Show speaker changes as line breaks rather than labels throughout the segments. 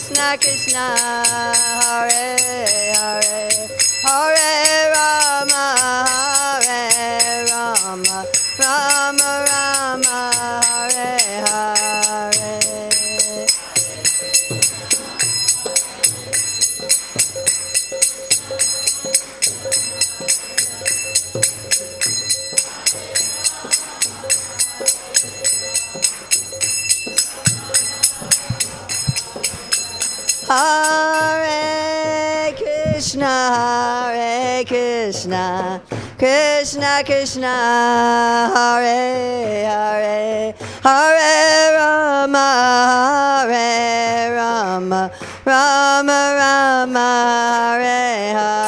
Krishna Krishna, Hare Hare, Hare Rama, Rama Rama, Hare Hare. Hare Krishna, Krishna Krishna, Hare Hare, Hare Rama, Rama Rama, Hare Hare.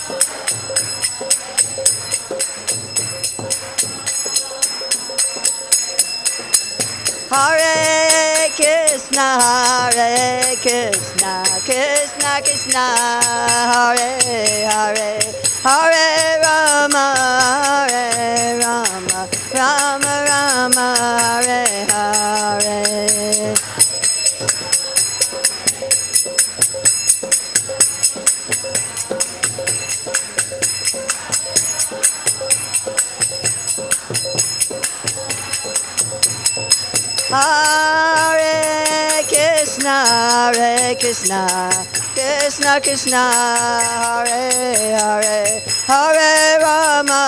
Hare Krishna, Krishna Krishna, Hare Hare, Hare Rama, Rama Rama, Hare Hare. Hare Krishna, Krishna Krishna, Hare Hare, Hare Rama,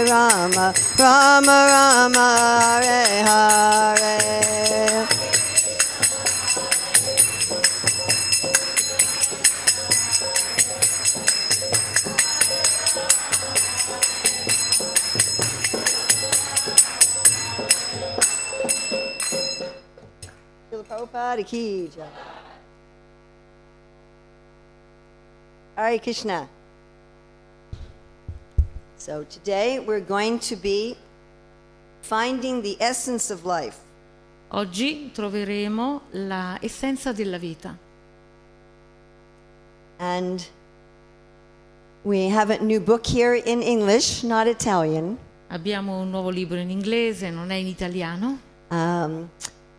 Rama Rama, Hare Hare. Prabhupada ki jai. Hare Krishna. So today we're going to be finding the essence of life.
Oggi troveremo la essenza della vita.
And we have a new book here in English, not Italian.
Abbiamo un nuovo libro in inglese, non è in italiano.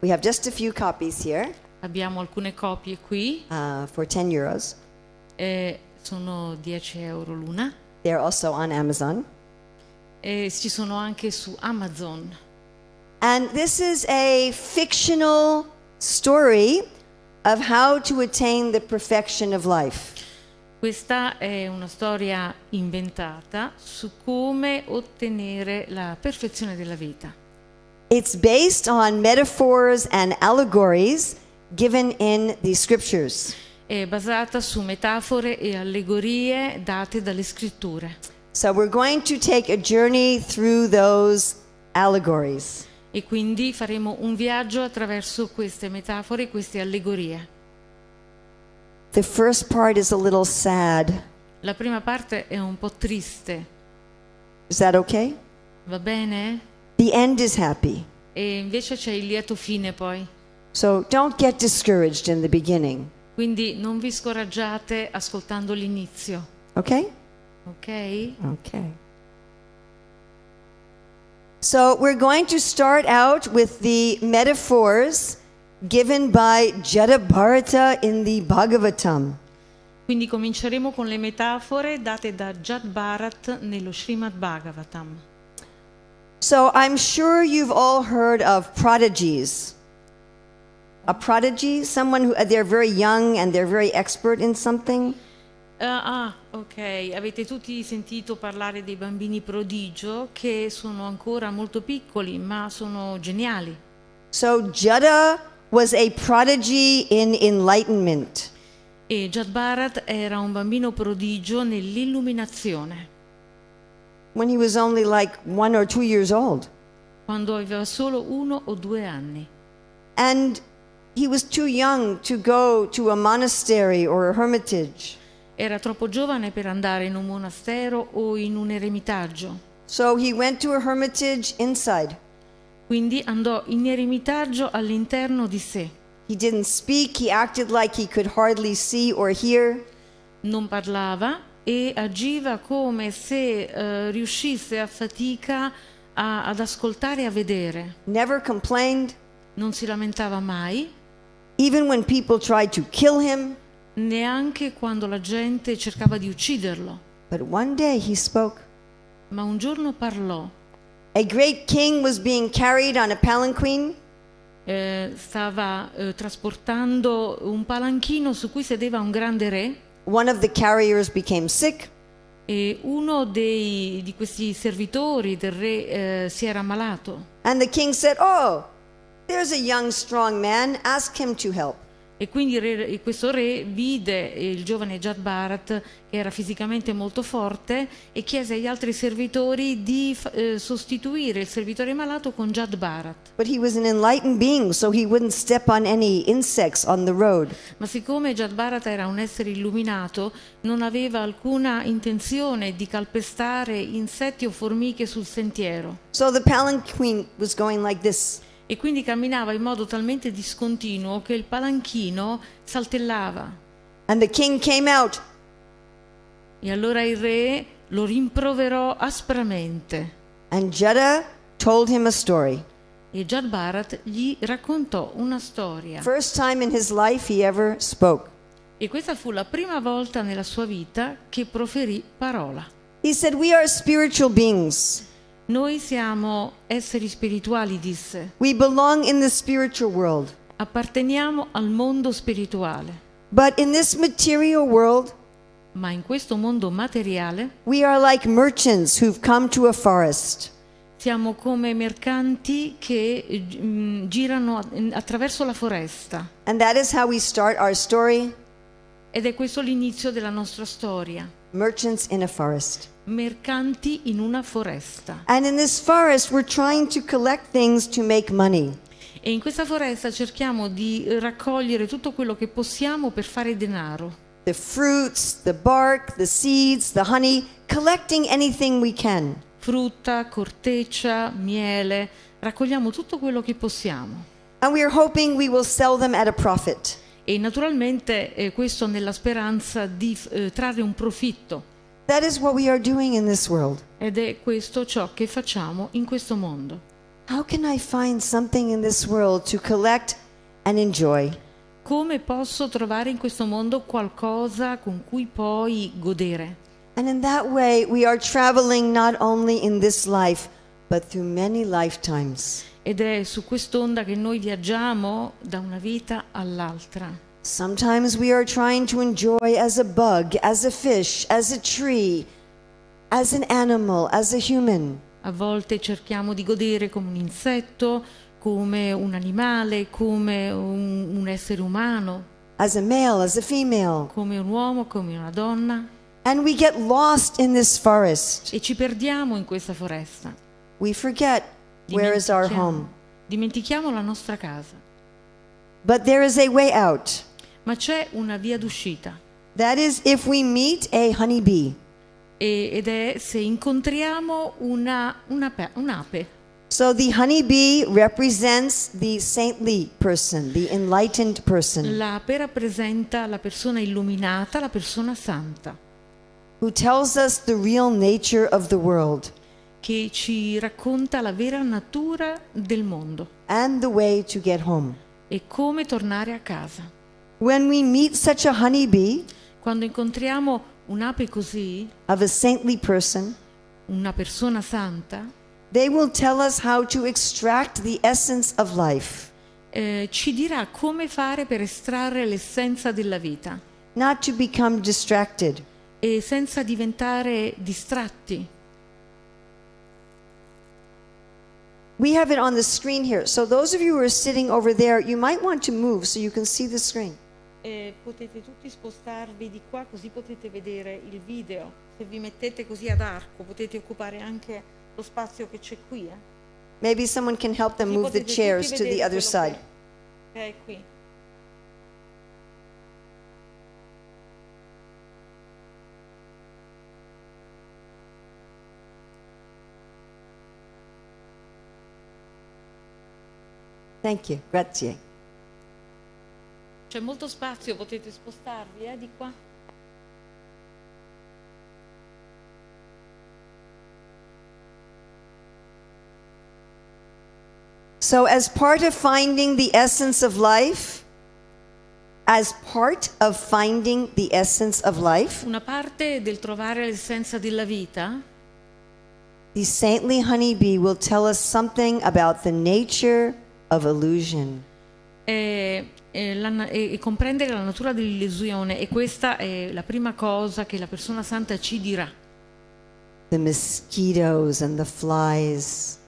We have just a few copies here.
Abbiamo alcune copie qui.
For 10 euros.
Sono 10 euro l'una.
They're also on Amazon.
Ci sono anche su Amazon.
And this is a fictional story of how to attain the perfection of life.
Questa è una storia inventata su come ottenere la perfezione della vita.
It's based on metaphors and allegories given in the scriptures.
È basata su metafore e allegorie date dalle scritture.
So we're going to take a journey through those allegories.
E quindi faremo un viaggio attraverso queste metafore, queste allegorie.
The first part is a little sad.
La prima parte è un po' triste.
Is that okay?
Va bene?
The end is happy.
E invece c'è il lieto fine poi.
So don't get discouraged in the beginning.
Quindi non vi scoraggiate ascoltando l'inizio.
Okay?
Ok?
Okay. So we're going to start out with the metaphors given by Jadabharata in the Bhagavatam.
Quindi cominceremo con le metafore date da Jadabharata nello Srimad Bhagavatam.
So I'm sure you've all heard of prodigies. A prodigy, someone who they're very young and they're very expert in something.
Ok, avete tutti sentito parlare dei bambini prodigio che sono ancora molto piccoli ma sono geniali.
So Jada was a prodigy in enlightenment.
E Jadabharata era un bambino prodigio nell'illuminazione.
When he was only like 1 or 2 years old.
Quando aveva solo 1 o 2 anni.
And he was too young to go to a monastery or a hermitage.
Era troppo giovane per andare in un monastero o in un eremitaggio.
So he went to a hermitage inside.
Quindi andò in eremitaggio all'interno di sé.
He didn't speak, he acted like he could hardly see or hear.
non parlava e agiva come se riuscisse a fatica ad ascoltare e a vedere.
Never complained,
Non si lamentava mai,
even when people tried to kill him.
neanche quando la gente cercava di ucciderlo.
But one day he spoke.
Ma un giorno parlò.
A great king was being carried on a palanquin.
Stava trasportando un palanchino su cui sedeva un grande re.
One of the carriers became sick.
E uno di questi servitori del re si era ammalato.
And the king said, "Oh, there's a young strong man, ask him to help."
E quindi questo re vide il giovane Jad Bharat, che era fisicamente molto forte, e chiese agli altri servitori di sostituire il servitore malato con Jad Bharat.
But he was an enlightened being, so he wouldn't step on any insects on the road.
Ma siccome Jad Bharat era un essere illuminato, non aveva alcuna intenzione di calpestare insetti o formiche sul sentiero.
So the palanquin was going like this.
E quindi camminava in modo talmente discontinuo che il palanchino saltellava.
And the king came out.
E allora il re lo rimproverò aspramente.
And Jada told him a story.
E Jad Bharat gli raccontò una storia.
First time in his life he ever spoke.
E questa fu la prima volta nella sua vita che proferì parola.
He said, "We are spiritual beings.
Noi siamo esseri spirituali, disse.
We belong in the spiritual world.
Apparteniamo al mondo spirituale.
But in this material world,
Ma in questo mondo materiale
we are like merchants who've come to a forest.
siamo come mercanti che girano attraverso la foresta.
And that is how we start our story.
Ed è questo l'inizio della nostra storia.
Merchants in a forest.
Mercanti in una foresta.
And in this forest, we're trying to collect things to make money.
E in questa foresta cerchiamo di raccogliere tutto quello che possiamo per fare denaro.
The fruits, the bark, the seeds, the honey, collecting anything we can.
Frutta, corteccia, miele, raccogliamo tutto quello che possiamo.
And we are hoping we will sell them at a profit.
E naturalmente questo nella speranza di trarre un profitto.
That is what we are doing in this world.
Ed è questo ciò che facciamo in questo mondo.
How can I find something in this world to collect and enjoy?
Come posso trovare in questo mondo qualcosa con cui poi godere?
And in that way, we are traveling not only in this life, but through many lifetimes.
Ed è su quest'onda che noi viaggiamo da una vita all'altra.
Sometimes we are trying to enjoy as a bug, as a fish, as a tree, as an animal, as a human.
A volte cerchiamo di godere come un insetto, come un animale, come un essere umano,
As a male, as a female.
come un uomo, come una donna,
And we get lost in this forest.
e ci perdiamo in questa foresta.
We forget where is our home.
Dimentichiamo la nostra casa.
But there is a way out.
Ma c'è una via d'uscita.
That is if we meet a honeybee.
Ed è se incontriamo un'ape.
So the honeybee represents the saintly person, the enlightened person,
L'ape rappresenta la persona illuminata, la persona santa,
who tells us the real nature of the world
che ci racconta la vera natura del mondo
and the way to get home.
e come tornare a casa.
When we meet such a honeybee
Quando incontriamo un'ape così,
of a saintly person,
una persona santa,
they will tell us how to extract the essence of life,
ci dirà come fare per estrarre l'essenza della vita
not to become distracted.
e senza diventare distratti.
We have it on the screen here. So those of you who are sitting over there, you might want to move so you can see the screen.
Potete tutti spostarvi di qua così potete vedere il video. Se vi mettete così ad arco potete occupare anche lo spazio che c'è qui.
Maybe someone can help them
Così
move the
potete
chairs
tutti
to the
vedere
other
quello
side.
che è qui.
Thank you. Grazie.
C'è molto spazio, potete spostarvi di qua.
So as part of finding the essence of life,
una parte del trovare l'essenza della vita,
the saintly honeybee will tell us something about the nature of illusion.
e comprendere la natura dell'illusione, e questa è la prima cosa che la persona santa ci dirà.
The mosquitoes and the flies.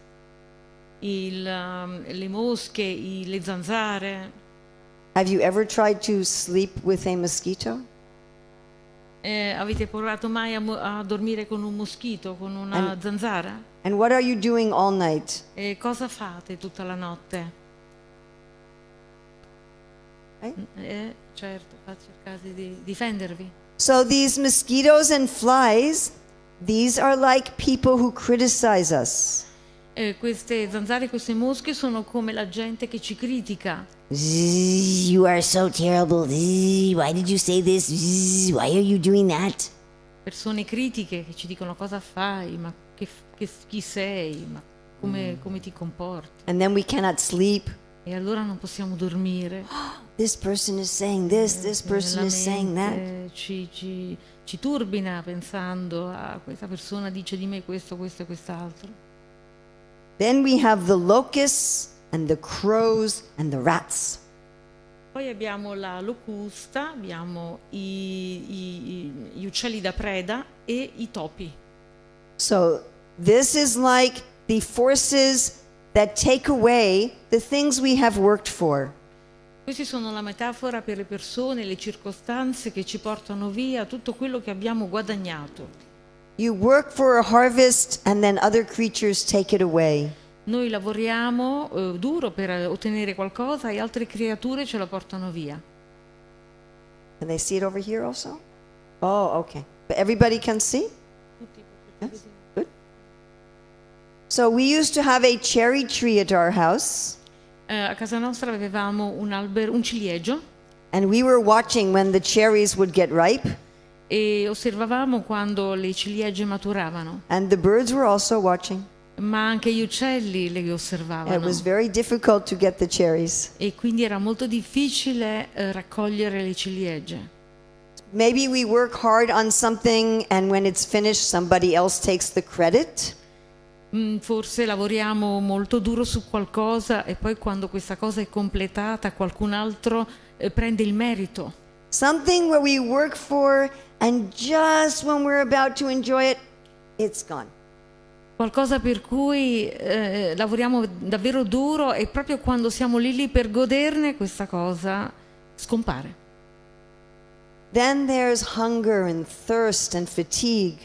Le mosche, le zanzare.
Have you ever tried to sleep with a mosquito?
Avete provato mai a dormire con un moschito, con una zanzara?
And what are you doing all night?
E cosa fate tutta la notte? Certo, cercate di difendervi.
So these mosquitoes and flies, these are like people who criticize us.
Queste zanzare, queste mosche sono come la gente che ci critica.
You are so terrible. Why did you say this? Why are you doing that?
Persone critiche che ci dicono cosa fai, ma chi sei, ma come ti comporti.
And then we cannot sleep.
E allora non possiamo dormire.
This person is saying this person is saying that.
Ci turbina pensando a questa persona dice di me questo e quest'altro.
Then we have the locusts and the crows and the rats.
Poi abbiamo la locusta, abbiamo gli uccelli da preda e i topi.
So this is like the forces that take away the things we have worked for.
Questi sono la metafora per le persone, le circostanze che ci portano via tutto quello che abbiamo guadagnato.
You work for a harvest and then other creatures take it away.
Noi lavoriamo duro per ottenere qualcosa e altre creature ce la portano via.
Can they see it over here also? Oh, okay. But everybody can see? Yes? Good. So we used to have a cherry tree at our house.
A casa nostra avevamo un ciliegio.
And we were watching when the cherries would get ripe.
E osservavamo quando le ciliegie maturavano.
And the birds were also watching.
Ma anche gli uccelli le osservavano.
It was very difficult to get the cherries.
E quindi era molto difficile raccogliere le ciliegie.
Maybe we work hard on something and when it's finished somebody else takes the credit.
Forse lavoriamo molto duro su qualcosa e poi quando questa cosa è completata qualcun altro prende il merito.
Something where we work for and just when we're about to enjoy it, it's gone.
Qualcosa per cui lavoriamo davvero duro e proprio quando siamo lì per goderne questa cosa scompare.
Then there's hunger and thirst and fatigue.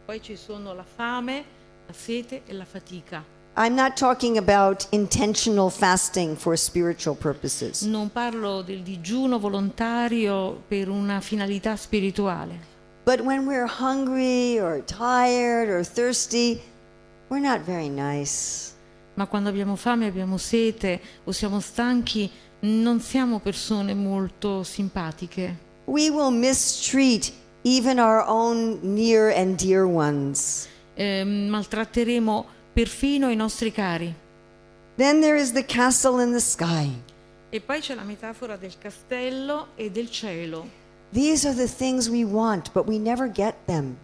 Poi ci sono la fame, la sete e la fatica.
I'm not talking about intentional fasting for spiritual purposes.
Non parlo del digiuno volontario per una finalità spirituale.
But when we're hungry or tired or thirsty, we're not very nice.
Ma quando abbiamo fame, abbiamo sete o siamo stanchi, non siamo persone molto simpatiche.
We will mistreat even our own near and dear ones.
Maltratteremo perfino i nostri cari.
Then there is the castle in the sky.
E poi c'è la metafora del castello e del cielo.
These are the things we want, but we never get them.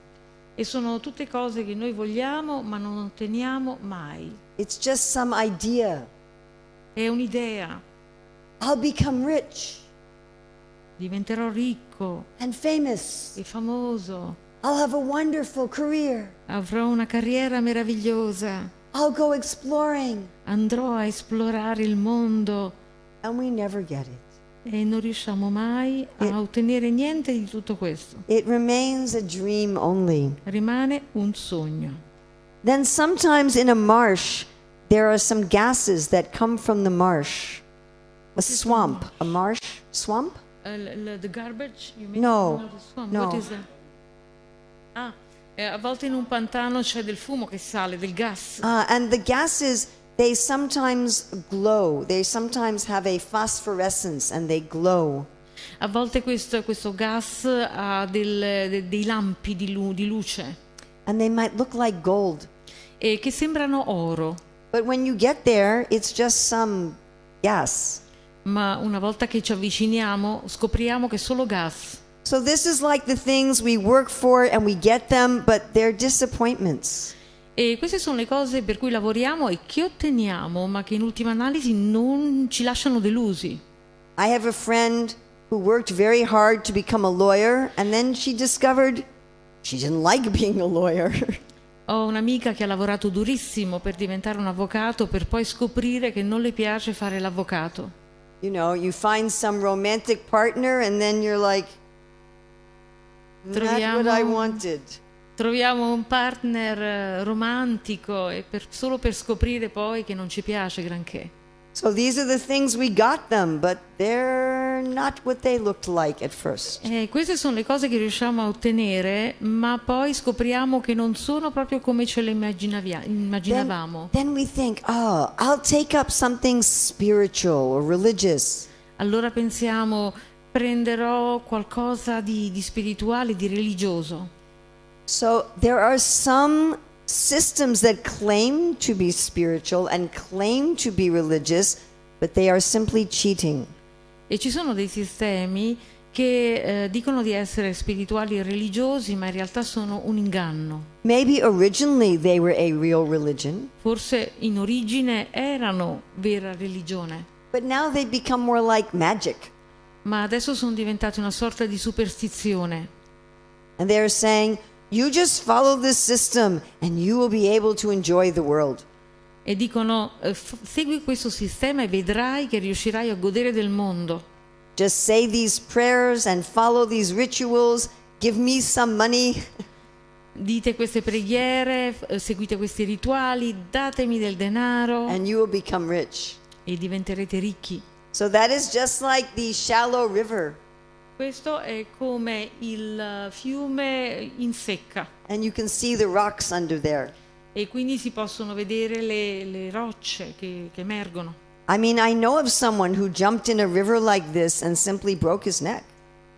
E sono tutte cose che noi vogliamo, ma non otteniamo mai.
It's just some idea.
È un'idea.
I'll become rich.
Diventerò ricco.
And famous.
E famoso.
I'll have a wonderful career.
Avrò una carriera meravigliosa.
I'll go exploring.
Andrò a esplorare il mondo.
And we never get it.
E non riusciamo mai a ottenere niente di tutto questo.
It remains a dream only.
Rimane un sogno.
Then sometimes in a marsh there are some gases that come from the marsh. A swamp. A marsh swamp?
The garbage? You mean?
No.
The swamp.
No.
What is that? A volte in un pantano c'è del fumo che sale, del gas.
And the gases, they sometimes glow. They sometimes have a phosphorescence and they glow.
A volte questo gas ha dei lampi di luce.
And they might look like gold.
E che sembrano oro.
But when you get there, it's just some gas.
Ma una volta che ci avviciniamo scopriamo che è solo gas.
So this is like the things we work for and we get them, but they're disappointments.
E queste sono le cose per cui lavoriamo e che otteniamo, ma che in ultima analisi non ci lasciano delusi.
I have a friend who worked very hard to become a lawyer, and then she discovered she didn't like being a lawyer.
Ho un'amica che ha lavorato durissimo per diventare un avvocato, per poi scoprire che non le piace fare l'avvocato.
You know, you find some romantic partner and then you're like, not what I wanted.
Troviamo un partner romantico e solo per scoprire poi che non ci piace granché.
So these are the things we got them, but they're not what they looked like at first.
Queste sono le cose che riusciamo a ottenere, ma poi scopriamo che non sono proprio come ce le immaginavamo.
Then we think, oh, I'll take up something spiritual or religious.
Allora pensiamo, prenderò qualcosa di spirituale, di religioso.
So there are some systems that claim to be spiritual and claim to be religious, but they are simply cheating.
E ci sono dei sistemi che dicono di essere spirituali e religiosi, ma in realtà sono un inganno.
Maybe originally they were a real religion,
Forse in origine erano vera religione,
but now they become more like magic.
ma adesso sono diventati una sorta di superstizione.
And they're saying, you just follow this system and you will be able to enjoy the world.
E dicono, segui questo sistema e vedrai che riuscirai a godere del mondo.
Just say these prayers and follow these rituals, give me some money.
Dite queste preghiere, seguite questi rituali, datemi del denaro
And you will become rich.
e diventerete ricchi.
So that is just like the shallow river.
Questo è come il fiume in secca
And you can see the rocks under there.
e quindi si possono vedere le rocce che emergono.
I mean, I know of someone who jumped in a river like this and simply broke his neck.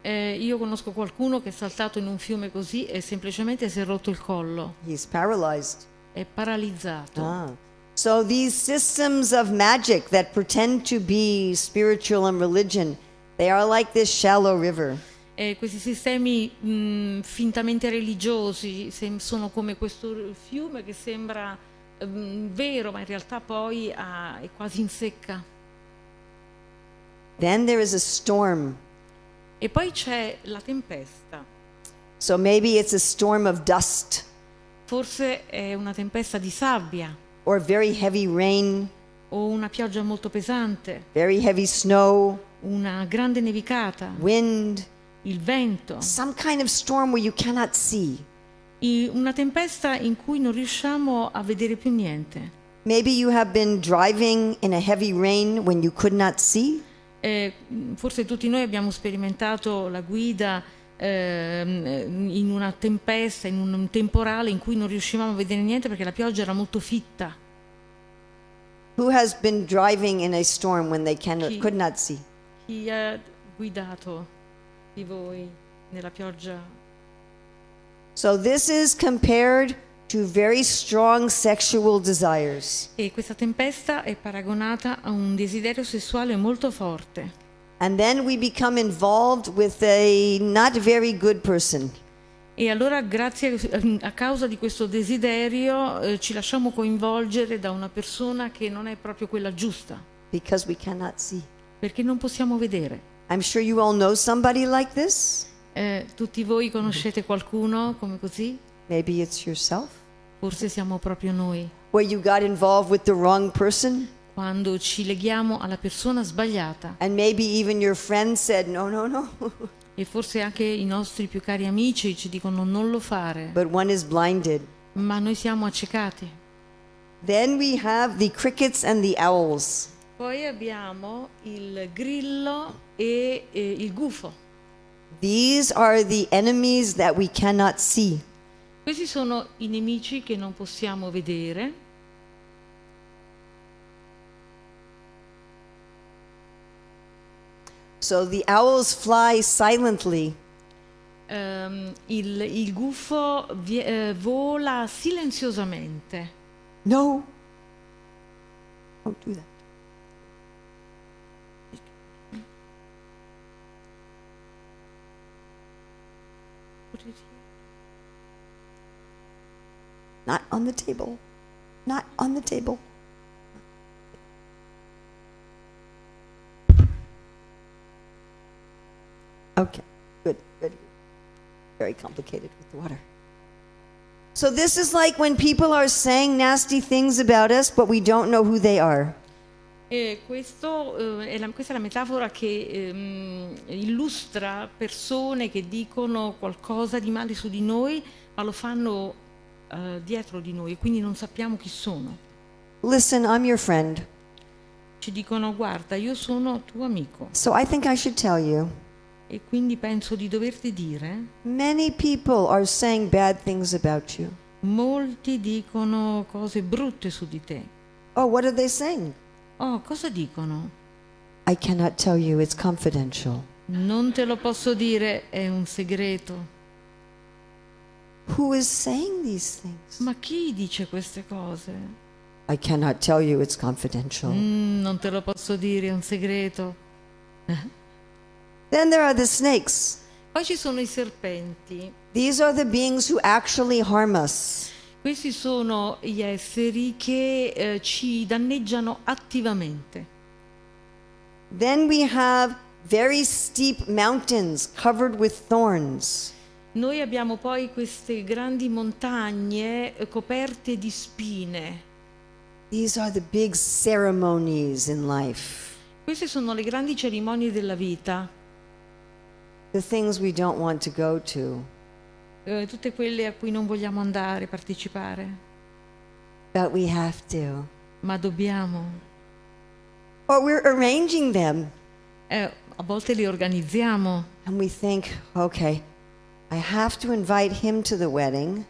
Io conosco qualcuno che è saltato in un fiume così e semplicemente si è rotto il collo,
He's paralyzed.
è paralizzato.
So these systems of magic that pretend to be spiritual and religion, they are like this shallow river.
Questi sistemi fintamente religiosi sono come questo fiume che sembra vero, ma in realtà poi è quasi in secca.
Then there is a storm.
E poi c'è la tempesta.
So maybe it's a storm of dust
Forse è una tempesta di sabbia
or very heavy rain,
o una pioggia molto pesante,
very heavy snow,
una grande nevicata,
wind,
il vento,
some kind of storm where you cannot see.
una tempesta in cui non riusciamo a vedere più niente.
Maybe you have been driving in a heavy rain when you could not see.
Forse tutti noi abbiamo sperimentato la guida in una tempesta, in un temporale in cui non riuscivamo a vedere niente perché la pioggia era molto fitta.
Who has been driving in a storm when they could not see?
Chi ha guidato di voi nella pioggia?
So this is compared to very strong sexual desires.
E questa tempesta è paragonata a un desiderio sessuale molto forte.
And then we become involved with a not very good person.
E allora a causa di questo desiderio ci lasciamo coinvolgere da una persona che non è proprio quella giusta.
Because we cannot see.
Perché non possiamo vedere.
I'm sure you all know somebody like this.
Tutti voi conoscete qualcuno come così?
Maybe it's yourself.
Forse siamo proprio noi.
Where you got involved with the wrong person.
Quando ci leghiamo alla persona sbagliata.
And maybe even your friend said, no, no, no.
E forse anche i nostri più cari amici ci dicono non lo fare.
But one is blinded.
Ma noi siamo accecati.
Then we have the crickets and the owls.
Poi abbiamo il grillo e il gufo.
These are the enemies that we cannot see.
Questi sono i nemici che non possiamo vedere.
So the owls fly silently.
Il gufo vola silenziosamente.
No, Don't do that. Not on the table. Not on the table. Okay, good, good. Very complicated with the water. So this is like when people are saying nasty things about us, but we don't know who they are.
Questa è la metafora che illustra persone che dicono qualcosa di male su di noi, ma lo fanno dietro di noi, quindi non sappiamo chi sono.
Listen, I'm your friend.
Ci dicono: guarda, io sono tuo amico.
So I think I should tell you.
E quindi penso di doverti dire:
Many people are saying bad things about you.
molti dicono cose brutte su di te.
Oh, what are they saying?
Oh, cosa dicono?
I cannot tell you, it's confidential.
Non te lo posso dire, è un segreto.
Who is saying these things?
Ma chi dice queste cose?
I cannot tell you, it's confidential.
Non te lo posso dire, è un segreto.
Then there are the snakes.
Poi ci sono i serpenti.
These are the beings who actually harm us.
Questi sono gli esseri che ci danneggiano attivamente.
Then we have very steep mountains covered with thorns.
Noi abbiamo poi queste grandi montagne coperte di spine.
These are the big ceremonies in life.
Queste sono le grandi cerimonie della vita.
The things we don't want to go to.
Tutte quelle a cui non vogliamo andare, partecipare.
But we have to.
Ma dobbiamo.
Or we're arranging them.
A volte le organizziamo.
And we think, okay, I have to invite him to the wedding.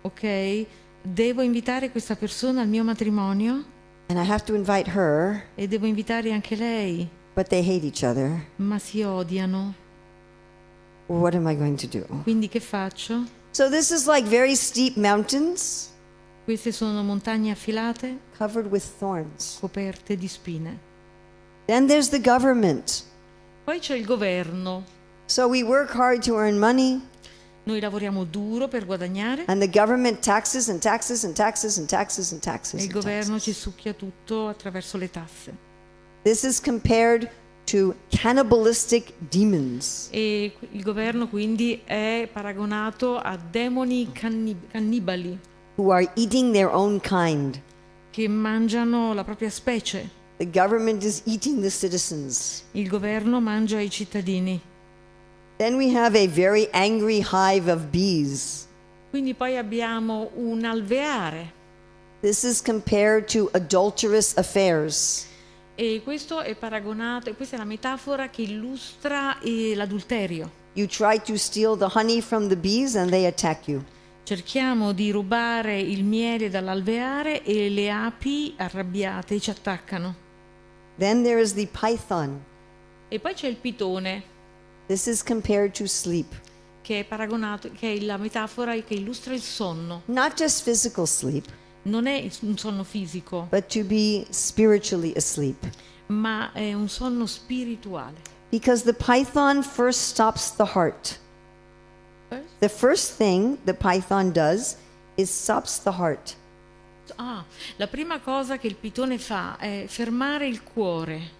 Ok, devo invitare questa persona al mio matrimonio.
And I have to invite her.
E devo invitare anche lei.
But they hate each other.
Ma si odiano.
What am I going to do?
Quindi che faccio?
So this is like very steep mountains
Queste sono montagne affilate,
covered with thorns.
coperte di spine.
Then there's the government.
Poi c'è il governo.
So we work hard to earn money,
Noi lavoriamo duro per guadagnare
and the government taxes and taxes and taxes and taxes and taxes.
e il
And
governo ci
taxes.
succhia tutto attraverso le tasse.
This is compared to cannibalistic demons.
E il governo quindi è paragonato a demoni cannibali
Who are eating their own kind.
che mangiano la propria specie.
The government is eating the citizens.
Il governo mangia i cittadini.
Then we have a very angry hive of bees.
Quindi poi abbiamo un alveare.
This is compared to adulterous affairs.
E questo è paragonato, questa è la metafora che illustra l'adulterio.
You try to steal the honey from the bees and they attack you.
Cerchiamo di rubare il miele dall'alveare e le api arrabbiate ci attaccano.
Then there is the python.
E poi c'è il pitone,
This is compared to sleep.
che è paragonato, che è la metafora che illustra il sonno.
Not just physical sleep,
Non è un sonno fisico,
but to be spiritually asleep.
ma è un sonno spirituale.
Because the python first stops the heart. The first thing the python does is stops the heart.
La prima cosa che il pitone fa è fermare il cuore.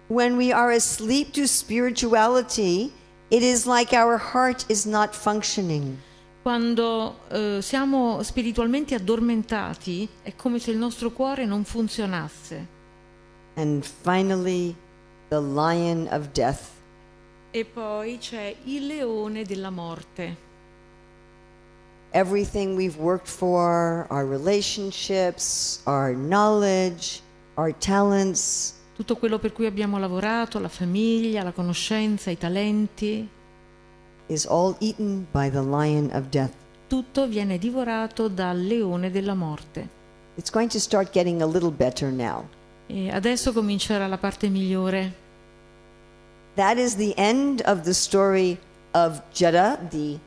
When we are asleep to spirituality, it is like our heart is not functioning.
Quando siamo spiritualmente addormentati, è come se il nostro cuore non funzionasse.
And finally, the lion of death.
E poi c'è il leone della morte.
Everything we've worked for, our relationships, our knowledge, our talents,
Tutto quello per cui abbiamo lavorato, la famiglia, la conoscenza, i talenti,
is all eaten by the lion of death.
tutto viene divorato dal leone della morte.
It's going to start getting a little better now.
E adesso comincerà la parte migliore.
That is the end of the story of Jada, the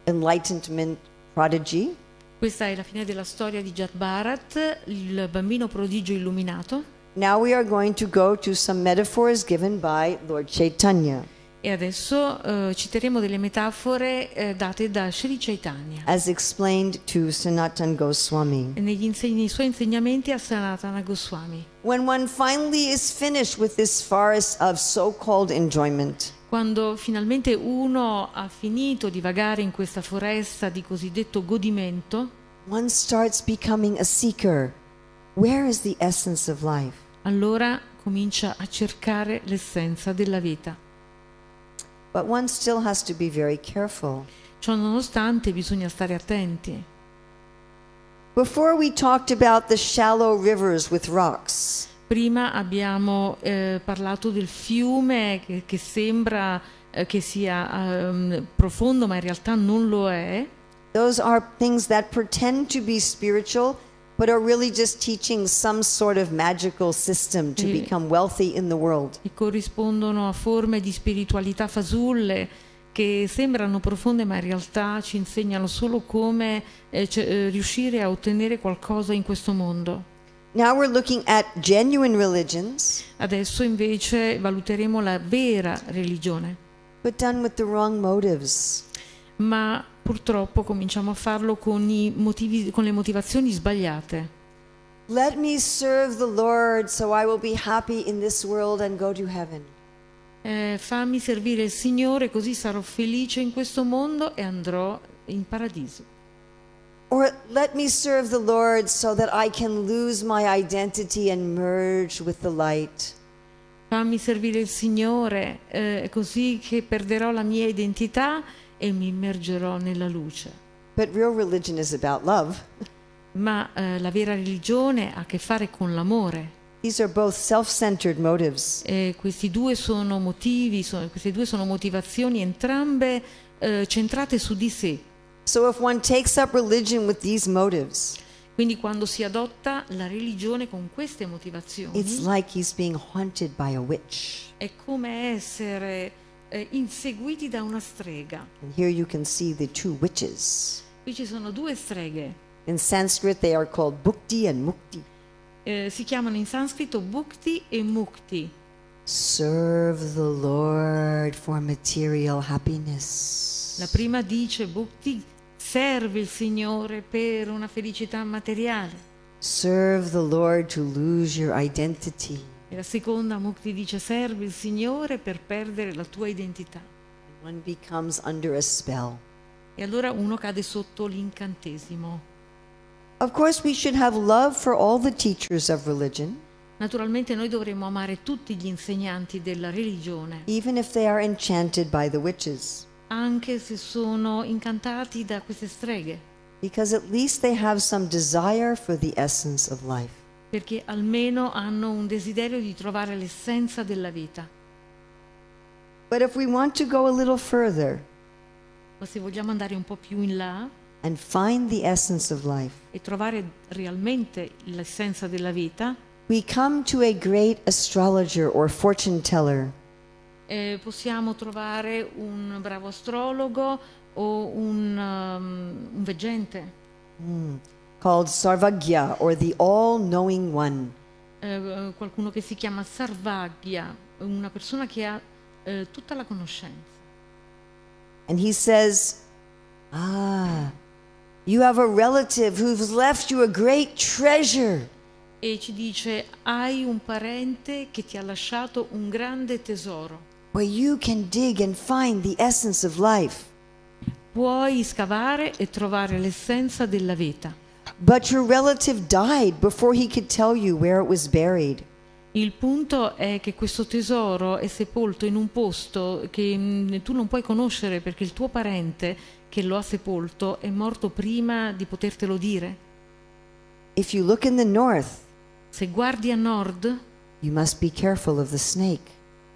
enlightenment prodigy.
Questa è la fine della storia di Jad Bharat, il bambino prodigio illuminato.
Now we are going to go to some metaphors given by Lord Chaitanya.
E adesso citeremo delle metafore date da Sri Chaitanya,
As explained to Sanatan Goswami.
nei suoi insegnamenti a Sanatana Goswami.
When one finally is finished with this forest of so-called enjoyment,
Quando finalmente uno ha finito di vagare in questa foresta di cosiddetto godimento,
one starts becoming a seeker. Where is the essence of life?
allora comincia a cercare l'essenza della vita.
But one still has to be very careful.
Ciò nonostante bisogna stare attenti.
Before we talked about the shallow rivers with rocks.
Prima abbiamo parlato del fiume che sembra che sia profondo, ma in realtà non lo è.
Those are things that pretend to be spiritual, but are really just teaching some sort of magical system to become wealthy in the world.
E corrispondono a forme di spiritualità fasulle che sembrano profonde, ma in realtà ci insegnano solo come riuscire a ottenere qualcosa in questo mondo.
Now we're looking at genuine religions,
Adesso invece valuteremo la vera religione,
but done with the wrong motives.
ma purtroppo cominciamo a farlo con le motivazioni sbagliate.
Let me serve the Lord so I will be happy in this world and go to heaven.
Fammi servire il Signore così sarò felice in questo mondo e andrò in paradiso.
Or let me serve the Lord so that I can lose my identity and merge with the light.
Fammi servire il Signore così che perderò la mia identità e mi immergerò nella luce.
But real religion is about love.
Ma la vera religione ha a che fare con l'amore.
These are both self-centered motives.
Questi due sono motivi, queste due sono motivazioni entrambe centrate su di sé.
So if one takes up religion with these motives,
Quindi quando si adotta la religione con queste motivazioni,
it's like he's being haunted by a witch.
è come essere inseguiti da una strega.
And here you can see the two witches.
Qui ci sono due streghe.
In Sanskrit they are called Bhukti and Mukti.
Si chiamano in sanscrito Bhukti e Mukti.
Serve the Lord for material happiness.
La prima dice Bhukti, serve il Signore per una felicità materiale.
Serve the Lord to lose your identity.
E la seconda Mukti dice serve il Signore per perdere la tua identità.
One becomes under a spell.
E allora uno cade sotto l'incantesimo.
Of course, we should have love for all the teachers of religion,
Naturalmente noi dovremmo amare tutti gli insegnanti della religione,
even if they are enchanted by the witches,
anche se sono incantati da queste streghe,
because at least they have some desire for the essence of life.
perché almeno hanno un desiderio di trovare l'essenza della vita.
But if we want to go a little further
Ma se vogliamo andare un po' più in là
and find the essence of life,
e trovare realmente l'essenza della vita,
we come to a great astrologer or fortune teller.
possiamo trovare un bravo astrologo o un veggente,
Called Sarvagya, or the all-knowing one.
qualcuno che si chiama Sarvagya, una persona che ha tutta la conoscenza.
And he says, you have a relative who's left you a great treasure.
E ci dice, hai un parente che ti ha lasciato un grande tesoro.
Where you can dig and find the essence of life.
Puoi scavare e trovare l'essenza della vita.
But your relative died before he could tell you where it was buried.
Il punto è che questo tesoro è sepolto in un posto che tu non puoi conoscere perché il tuo parente che lo ha sepolto è morto prima di potertelo dire.
If you look in the north,
Se guardi a nord,
you must be careful of the snake.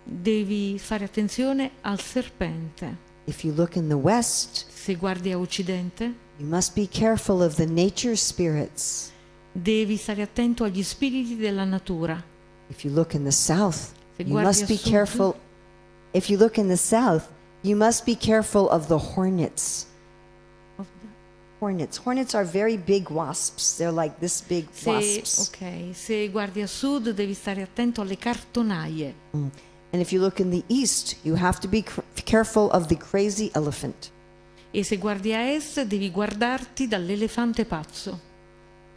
devi fare attenzione al serpente.
If you look in the west,
Se guardi a occidente,
you must be careful of the nature spirits.
devi stare attento agli spiriti della natura.
If you look in the south,
Se
you
guardi
must
a
be
sud,
careful. If you look in the south, you must be careful of the hornets. Hornets. Hornets are very big wasps. They're like this big wasps.
Se guardi a sud devi stare attento alle cartonaie.
And if you look in the east, you have to be careful of the crazy elephant.
E se guardi a est devi guardarti dall'elefante pazzo.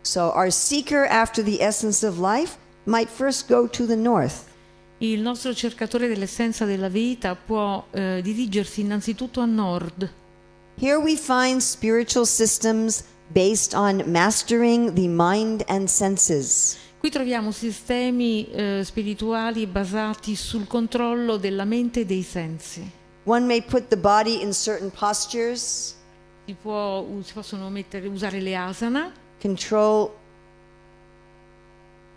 So our seeker after the essence of life might first go to the north.
Il nostro cercatore dell'essenza della vita può dirigersi innanzitutto a nord.
Here we find spiritual systems based on mastering the mind and senses.
Qui troviamo sistemi spirituali basati sul controllo della mente e dei sensi.
One may put the body in certain postures.
Si possono usare le asana.
Control.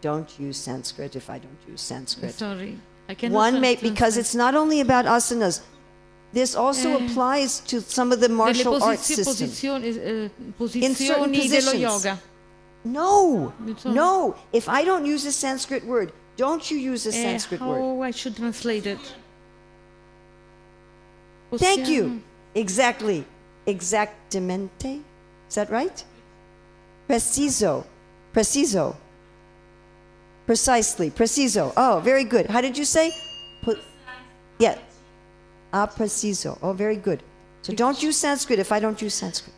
Don't use Sanskrit if I don't use Sanskrit.
Sorry, I cannot.
One may, because it's not only about asanas. This also applies to some of the martial arts systems.
Posizioni dello yoga.
No, no. If I don't use a Sanskrit word, don't you use a Sanskrit word.
How I should translate it?
Thank you. Exactly. Exactamente. Is that right? Preciso. Preciso. Precisely. Preciso. Oh, very good. How did you say? Yeah. Ah, preciso. Oh, very good. So don't use Sanskrit if I don't use Sanskrit.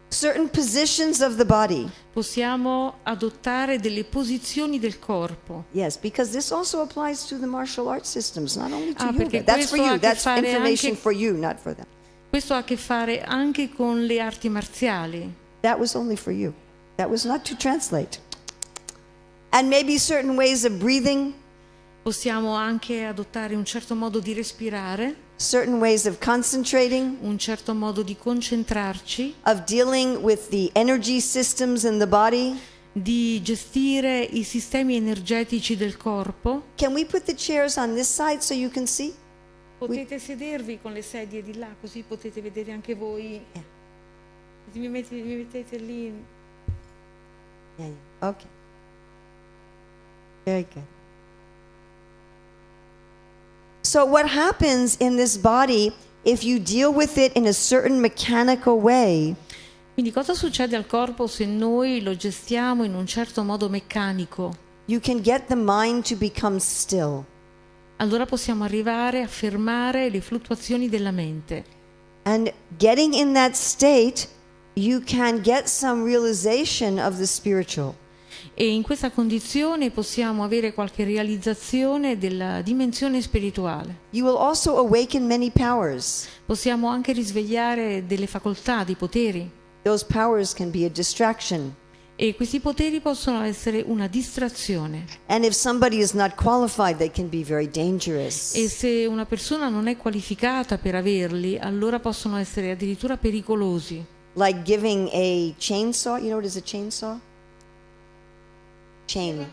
Certain positions of the body.
Possiamo adottare delle posizioni del corpo.
Yes, because this also applies to the martial arts systems, not only to yoga. That's for you. That's information for you, not for them.
Questo ha a che fare anche con le arti marziali.
That was only for you. That was not to translate. And maybe certain ways of breathing.
Possiamo anche adottare un certo modo di respirare.
Certain ways of concentrating.
Un certo modo di concentrarci.
Of dealing with the energy systems in the body.
Di gestire i sistemi energetici del corpo.
Can we put the chairs on this side so you can see?
Potete sedervi con le sedie di là, così potete vedere anche voi.
Yeah.
Mi mettete lì.
Yeah. Okay. Very good. So what happens in this body if you deal with it in a certain mechanical way?
Quindi cosa succede al corpo se noi lo gestiamo in un certo modo meccanico?
You can get the mind to become still.
Allora possiamo arrivare a fermare le fluttuazioni della mente.
And getting in that state, you can get some realization of the spiritual.
E in questa condizione possiamo avere qualche realizzazione della dimensione spirituale.
You will also awaken many powers.
Possiamo anche risvegliare delle facoltà, dei poteri.
Those powers can be a distraction.
E questi poteri possono essere una distrazione.
And if somebody is not qualified, they can be very dangerous.
E se una persona non è qualificata per averli, allora possono essere addirittura pericolosi.
Like giving a chainsaw, you know what is a chainsaw? Chain.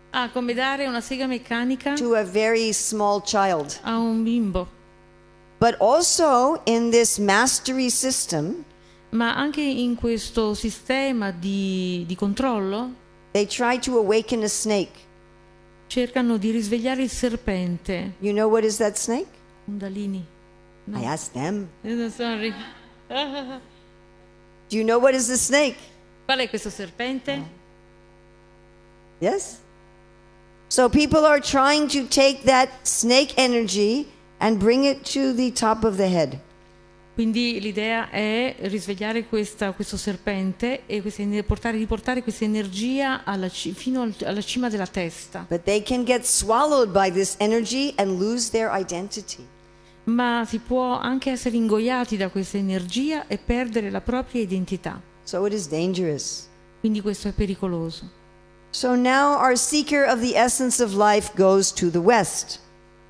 Ah, come dare una sega meccanica
to a very small child.
A un bimbo.
But also in this mastery system,
ma anche in questo sistema di controllo,
they try to awaken a snake.
Cercano di risvegliare il serpente.
You know what is that snake?
Kundalini.
No. I asked them.
Sorry.
Do you know what is the snake?
Qual è questo serpente?
No. Yes. So people are trying to take that snake energy and bring it to the top of the head.
Quindi l'idea è risvegliare questo serpente e riportare questa energia fino alla cima della testa.
But they can get swallowed by this energy and lose their identity.
Ma si può anche essere ingoiati da questa energia e perdere la propria identità.
So it is dangerous.
Quindi questo è pericoloso.
So now our seeker of the essence of life goes to the west.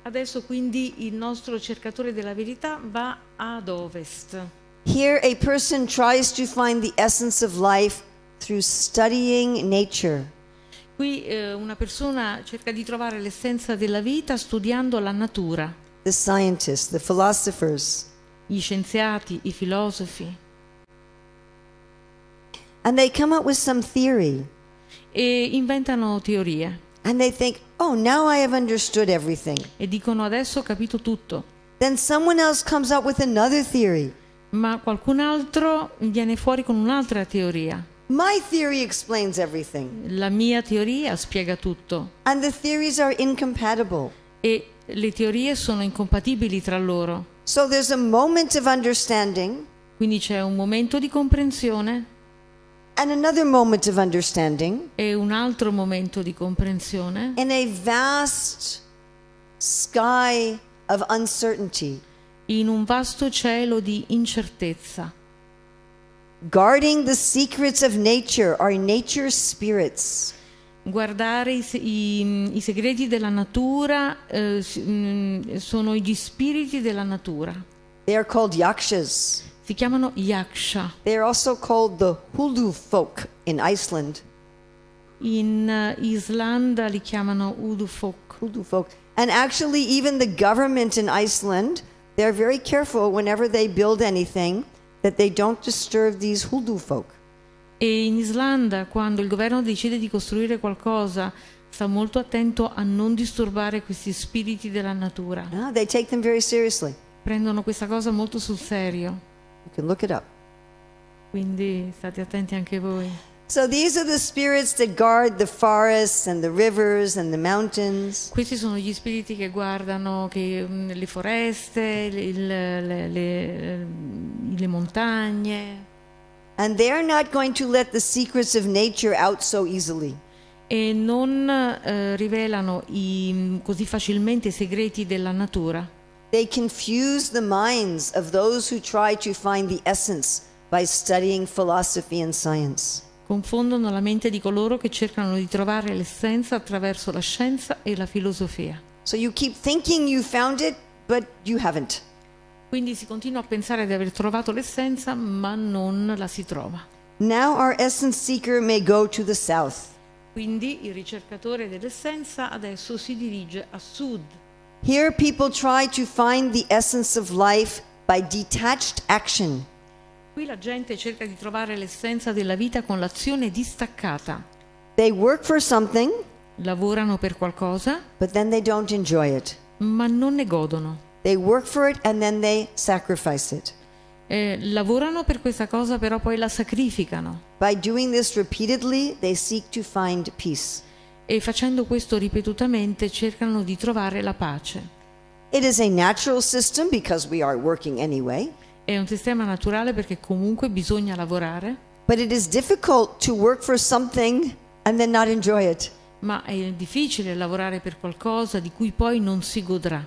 Adesso quindi il nostro cercatore della verità va ad ovest.
Here a person tries to find the essence of life through studying nature.
Qui una persona cerca di trovare l'essenza della vita studiando la natura.
The scientists, the philosophers.
Gli scienziati, i filosofi.
And they come up with some theory.
E inventano teorie.
And they think, oh, now I have understood everything.
E dicono adesso ho capito tutto.
Then someone else comes up with another theory.
ma qualcun altro viene fuori con un'altra teoria.
My theory explains everything.
La mia teoria spiega tutto
And the theories are incompatible.
e le teorie sono incompatibili tra loro.
So there's a moment of understanding
Quindi c'è un momento di comprensione
and another moment of understanding
e un altro momento di comprensione
in a vast sky of uncertainty.
in un vasto cielo di incertezza.
Guarding the secrets of nature are nature's spirits.
Guardare i segreti della natura sono gli spiriti della natura.
They are called yakshas.
Si chiamano yaksha.
They are also called the Hulu folk in Iceland.
In Islanda li chiamano Udufok.
Hulu folk. And actually even the government in Iceland, they're very careful whenever they build anything that they don't disturb these Hulu folk.
E in Islanda, quando il governo decide di costruire qualcosa, sta molto attento a non disturbare questi spiriti della natura.
They take them very seriously.
Prendono questa cosa molto sul serio.
You can look it up.
Quindi state attenti anche voi.
So these are the spirits that guard the forests and the rivers and the mountains.
Questi sono gli spiriti che guardano le foreste, le montagne.
And they are not going to let the secrets of nature out so easily.
E non rivelano così facilmente i segreti della natura.
They confuse the minds of those who try to find the essence by studying philosophy and science.
Confondono la mente di coloro che cercano di trovare l'essenza attraverso la scienza e la filosofia.
So you keep thinking you found it, but you haven't.
Quindi si continua a pensare di aver trovato l'essenza, ma non la si trova.
Now our essence seeker may go to the south.
Quindi il ricercatore dell'essenza adesso si dirige a sud.
Here people try to find the essence of life by detached action.
Qui la gente cerca di trovare l'essenza della vita con l'azione distaccata.
They work for something,
Lavorano per qualcosa,
but then they don't enjoy it.
ma non ne godono.
They work for it and then they sacrifice it.
Lavorano per questa cosa, però poi la sacrificano.
By doing this repeatedly, they seek to find peace.
E facendo questo ripetutamente cercano di trovare la pace.
It is a natural system because we are working anyway.
È un sistema naturale perché comunque bisogna lavorare,
But it is difficult to work for something and then not enjoy it.
ma è difficile lavorare per qualcosa di cui poi non si godrà.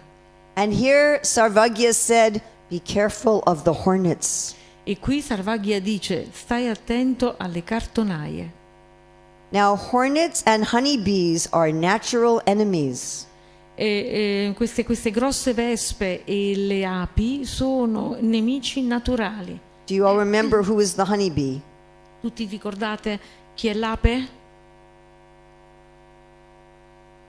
And here Sarvagya said, be careful of the hornets.
E qui Sarvagya dice: stai attento alle cartonaie.
Now hornets and honeybees are natural enemies.
Queste grosse vespe e le api sono nemici naturali.
Do you all remember who is the honeybee?
Tutti ricordate chi è l'ape?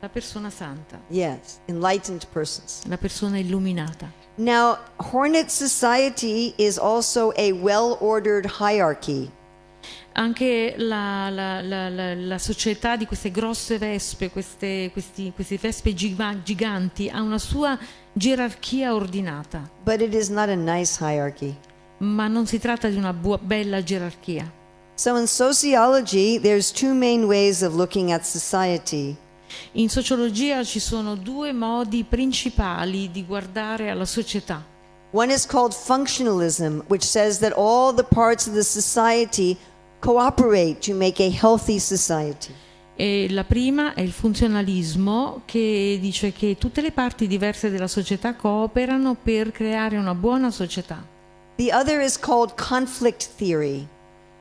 La persona santa,
Yes, enlightened persons.
la persona illuminata.
Now, hornet society is also a well-ordered hierarchy.
Anche la società di queste grosse vespe, queste vespe giganti, ha una sua gerarchia ordinata,
But it is not a nice hierarchy.
ma non si tratta di una bella gerarchia.
So in sociology, there's two main ways of looking at society.
In sociologia ci sono due modi principali di guardare alla società.
One is called functionalism, which says that all the parts of the society cooperate to make a healthy society.
E la prima è il funzionalismo, che dice che tutte le parti diverse della società cooperano per creare una buona società.
The other is called conflict theory.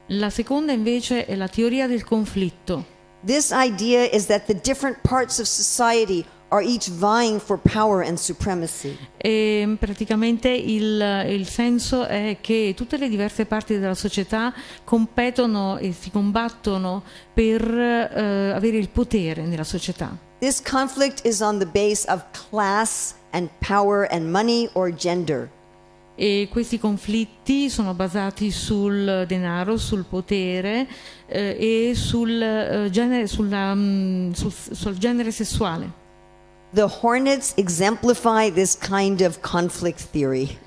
La seconda invece è la teoria del conflitto.
This idea is that the different parts of society are each vying for power and supremacy.
E praticamente il senso è che tutte le diverse parti della società competono e si combattono per avere il potere nella società.
This conflict is on the base of class and power and money or gender.
E questi conflitti sono basati sul denaro, sul potere e sul genere sessuale.
The hornets exemplify this kind of conflict theory.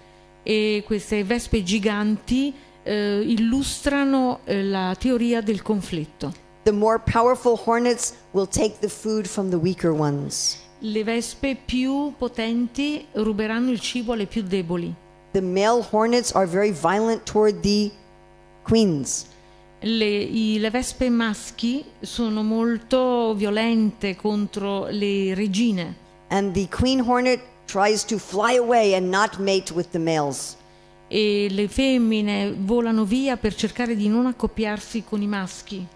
e queste vespe giganti illustrano la teoria del conflitto.
The more powerful hornets will take the food from the weaker ones.
Le vespe più potenti ruberanno il cibo alle più deboli.
The male hornets are very violent toward the queens.
Le vespe maschi sono molto violente contro le regine.
And the queen hornet tries to fly away and not mate with the males.
E le femmine volano via per cercare di non accoppiarsi con i maschi.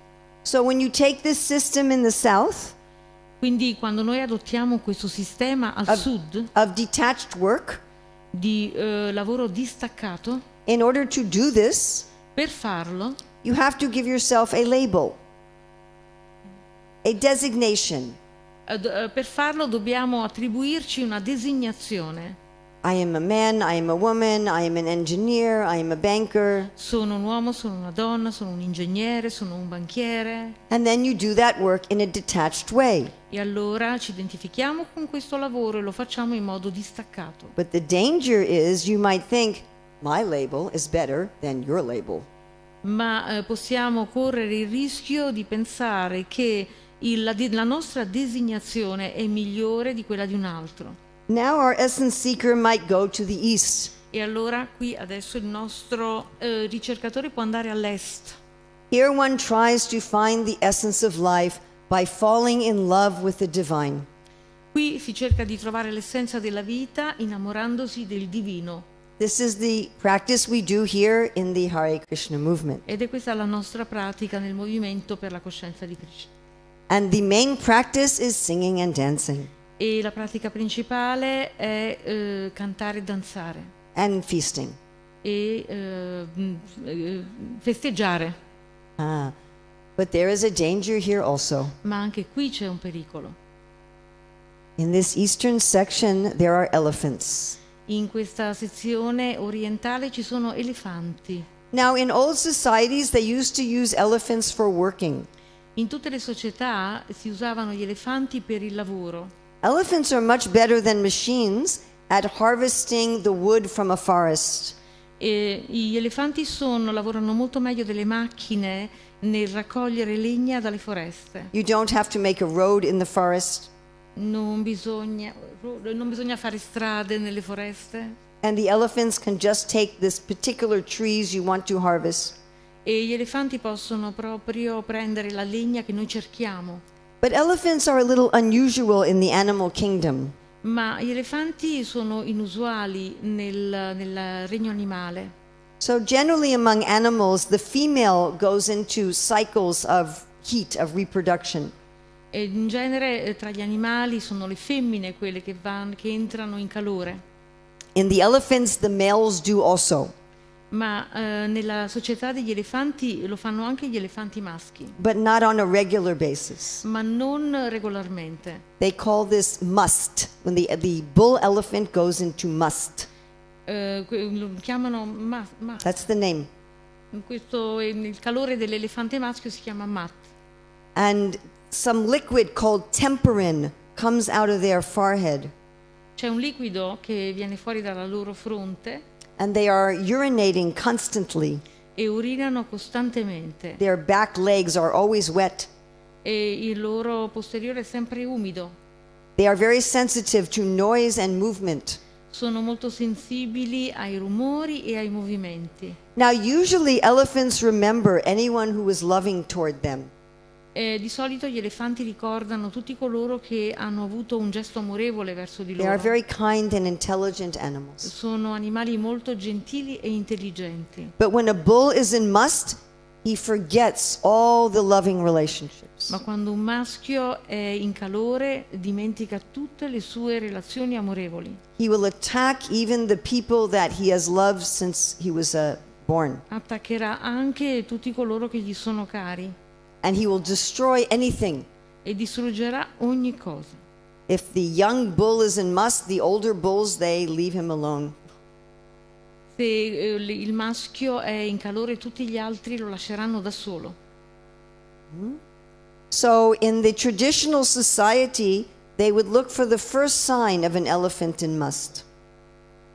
So when you take this system in the south
Quindi quando noi adottiamo questo sistema al sud
of detached work,
di lavoro distaccato,
in order to do this,
per farlo
you have to give yourself a label, a designation.
Per farlo dobbiamo attribuirci una designazione.
I am a man, I am a woman, I am an engineer, I am a banker.
Sono un uomo, sono una donna, sono un ingegnere, sono un banchiere.
And then you do that work in a detached way.
E allora ci identifichiamo con questo lavoro e lo facciamo in modo distaccato.
But the danger is you might think, my label is better than your label.
Ma possiamo correre il rischio di pensare che la nostra designazione è migliore di quella di un altro.
Now our essence seeker might go to the east.
E allora qui adesso il nostro ricercatore può andare all'est.
Here one tries to find the essence of life by falling in love with the divine.
Qui si cerca di trovare l'essenza della vita innamorandosi del divino.
This is the practice we do here in the Hare Krishna movement.
Ed è questa la nostra pratica nel movimento per la coscienza di Krishna.
And the main practice is singing and dancing.
E la pratica principale è cantare e danzare.
And feasting.
E festeggiare.
But there is a danger here also.
Ma anche qui c'è un pericolo.
In this eastern section there are elephants.
In questa sezione orientale ci sono elefanti.
Now in old societies they used to use elephants for working.
In tutte le società si usavano gli elefanti per il lavoro.
Elephants are much better than machines at harvesting the wood from a forest.
E gli elefanti lavorano molto meglio delle macchine nel raccogliere legna dalle foreste.
You don't have to make a road in the forest.
Non bisogna fare strade nelle foreste.
And the elephants can just take this particular trees you want to harvest.
E gli elefanti possono proprio prendere la legna che noi cerchiamo.
But elephants are a little unusual in the animal kingdom.
Ma gli elefanti sono inusuali nel regno animale.
So generally among animals, the female goes into cycles of heat, of reproduction.
E in genere tra gli animali sono le femmine quelle che entrano in calore.
In the elephants, the males do also.
Ma nella società degli elefanti lo fanno anche gli elefanti maschi.
But not on a regular basis.
Ma non regolarmente.
They call this must, when the bull elephant goes into must.
Lo chiamano mat.
That's the name.
Il calore dell'elefante maschio si chiama mat.
And some liquid called temperin comes out of their forehead.
C'è un liquido che viene fuori dalla loro fronte.
And they are urinating constantly.
E urinano costantemente.
Their back legs are always wet.
E il loro posteriore è sempre umido.
They are very sensitive to noise and movement.
Sono molto sensibili ai rumori e ai movimenti.
Now usually elephants remember anyone who is loving toward them.
Di solito gli elefanti ricordano tutti coloro che hanno avuto un gesto amorevole verso di
They are
loro.
very kind and intelligent animals.
Sono animali molto gentili e intelligenti.
But when a bull is in must, he forgets all the loving relationships.
Ma quando un maschio è in calore, dimentica tutte le sue relazioni amorevoli.
He will attack even the people that he has loved since he was born.
Attaccherà anche tutti coloro che gli sono cari.
And he will destroy anything.
E distruggerà ogni cosa.
If the young bull is in must, the older bulls, they leave him alone.
Se il maschio è in calore, tutti gli altri lo lasceranno da solo.
So in the traditional society, they would look for the first sign of an elephant in must.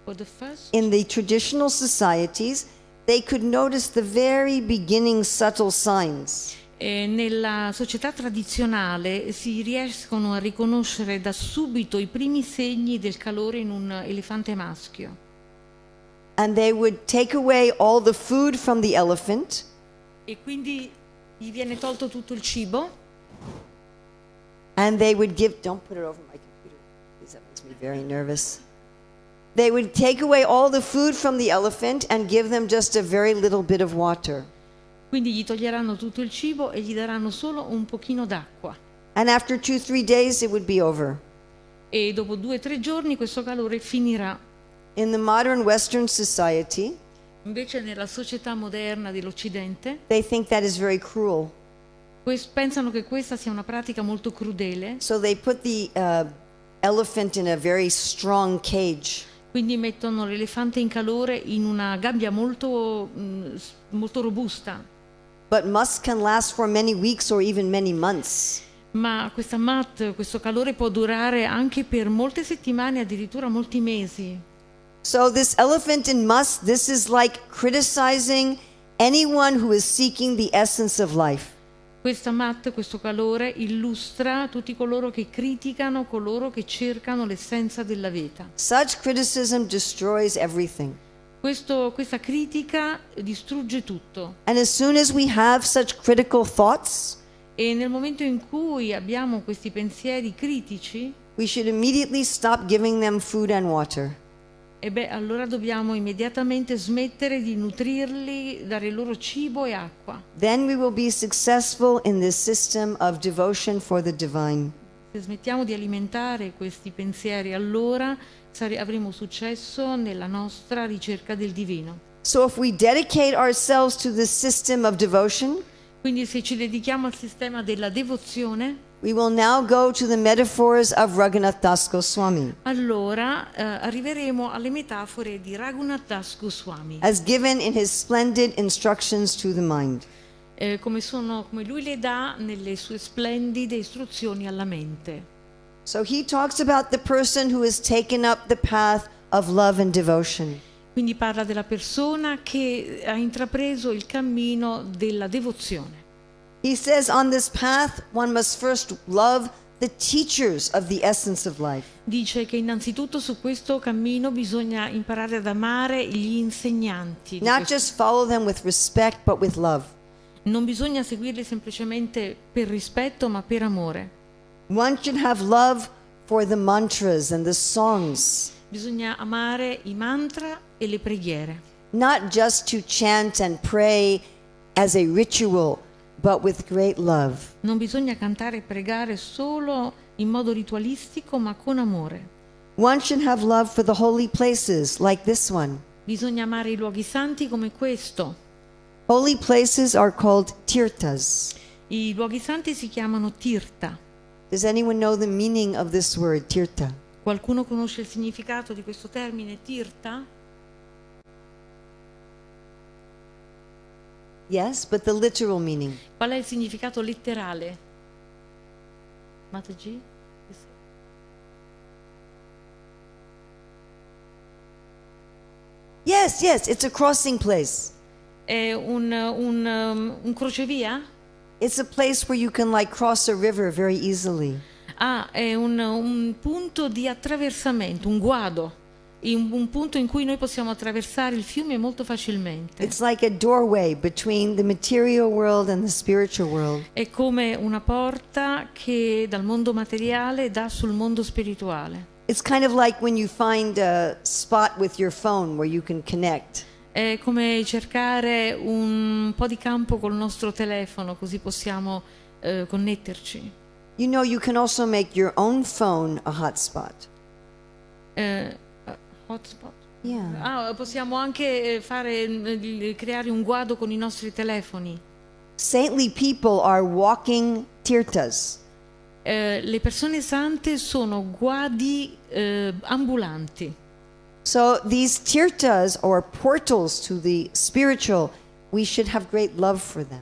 For the first,
in the traditional societies, they could notice the very beginning subtle signs.
nella società tradizionale si riescono a riconoscere da subito i primi segni del calore in un elefante maschio.
And they would take away all the food from the elephant,
E quindi gli viene tolto tutto il cibo
and they would give, don't put it over my computer, please, that makes me very nervous. They would take away all the food from the elephant and give them just a very little bit of water.
Quindi gli toglieranno tutto il cibo e gli daranno solo un pochino d'acqua.
And after 2-3 days, it would be over.
E dopo 2 o 3 giorni questo calore finirà.
In the modern Western society,
Invece nella società moderna dell'Occidente
they think that is very cruel.
pensano che questa sia una pratica molto crudele,
So they put the elephant in a very strong cage.
quindi mettono l'elefante in calore in una gabbia molto robusta.
But musk can last for many weeks or even many months.
Ma questo calore può durare anche per molte settimane, addirittura molti mesi.
So this elephant in musk, this is like criticizing anyone who is seeking the essence of life.
Questo calore illustra tutti coloro che criticano coloro che cercano l'essenza della vita.
Such criticism destroys everything.
Questa critica distrugge tutto.
And as soon as we have such critical thoughts,
E nel momento in cui abbiamo questi pensieri critici,
we should immediately stop giving them food and water.
allora dobbiamo immediatamente smettere di nutrirli, dare loro cibo e acqua.
Then we will be successful in this system of devotion for the divine.
Se smettiamo di alimentare questi pensieri, allora avremo successo nella nostra ricerca del divino.
So if we dedicate ourselves to this system of devotion,
Quindi se ci dedichiamo al sistema della devozione,
we will now go to the metaphors of Raghunath Das Goswami,
allora arriveremo alle metafore di Raghunath Das Goswami,
as given in his splendid instructions to the mind.
come lui le dà nelle sue splendide istruzioni alla mente.
So he talks about the person who has taken up the path of love and devotion.
Quindi parla della persona che ha intrapreso il cammino della devozione.
He says on this path one must first love the teachers of the essence of life.
Dice che innanzitutto su questo cammino bisogna imparare ad amare gli insegnanti.
Not just follow them with respect, but with love.
Non bisogna seguirli semplicemente per rispetto, ma per amore.
One should have love for the mantras and the songs.
Bisogna amare i mantra e le preghiere.
Not just to chant and pray as a ritual, but with great love.
Non bisogna cantare e pregare solo in modo ritualistico, ma con amore.
One should have love for the holy places like this one.
Bisogna amare i luoghi santi come questo.
Holy places are called tirthas.
I luoghi santi si chiamano tirtha.
Does anyone know the meaning of this word, tirtha?
Qualcuno conosce il significato di questo termine tirtha?
Yes, but the literal meaning.
Qual è il significato letterale? Mataji?
Yes, it's a crossing place.
È un crocevia?
It's a place where you can like cross a river very easily.
È un punto di attraversamento, un guado, un punto in cui noi possiamo attraversare il fiume molto facilmente.
It's like a doorway between the material world and the spiritual world.
È come una porta che dal mondo materiale dà sul mondo spirituale.
It's kind of like when you find a spot with your phone where you can connect.
È come cercare un po' di campo col nostro telefono, così possiamo connetterci.
You know, you can also make your own phone a hotspot.
Hotspot?
Yeah.
Possiamo anche creare un guado con i nostri telefoni.
Saintly people are walking tirthas.
Le persone sante sono guadi ambulanti.
So these tirthas, or portals to the spiritual, we should have great love for them.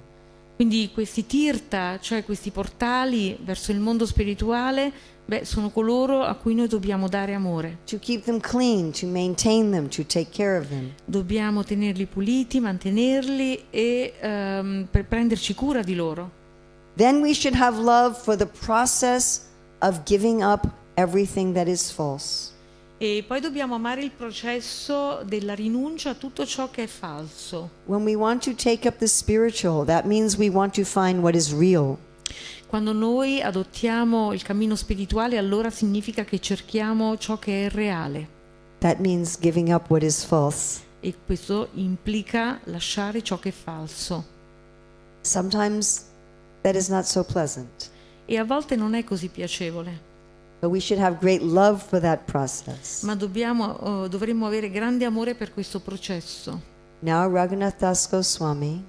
Quindi questi tirtha, cioè questi portali verso il mondo spirituale, Beh, sono coloro a cui noi dobbiamo dare amore.
to keep them clean, to maintain them, to take care of them.
Dobbiamo tenerli puliti, mantenerli e per prenderci cura di loro.
Then we should have love for the process of giving up everything that is false.
E poi dobbiamo amare il processo della rinuncia a tutto ciò che è falso.
When we want to take up the spiritual, that means we want to find what is real.
Quando noi adottiamo il cammino spirituale, allora significa che cerchiamo ciò che è reale.
That means giving up what is false.
E questo implica lasciare ciò che è falso.
Sometimes that is not so pleasant,
E a volte non è così piacevole.
but we should have great love for that process.
Ma dovremmo avere grande amore per questo processo.
Now Raghunath Das Goswami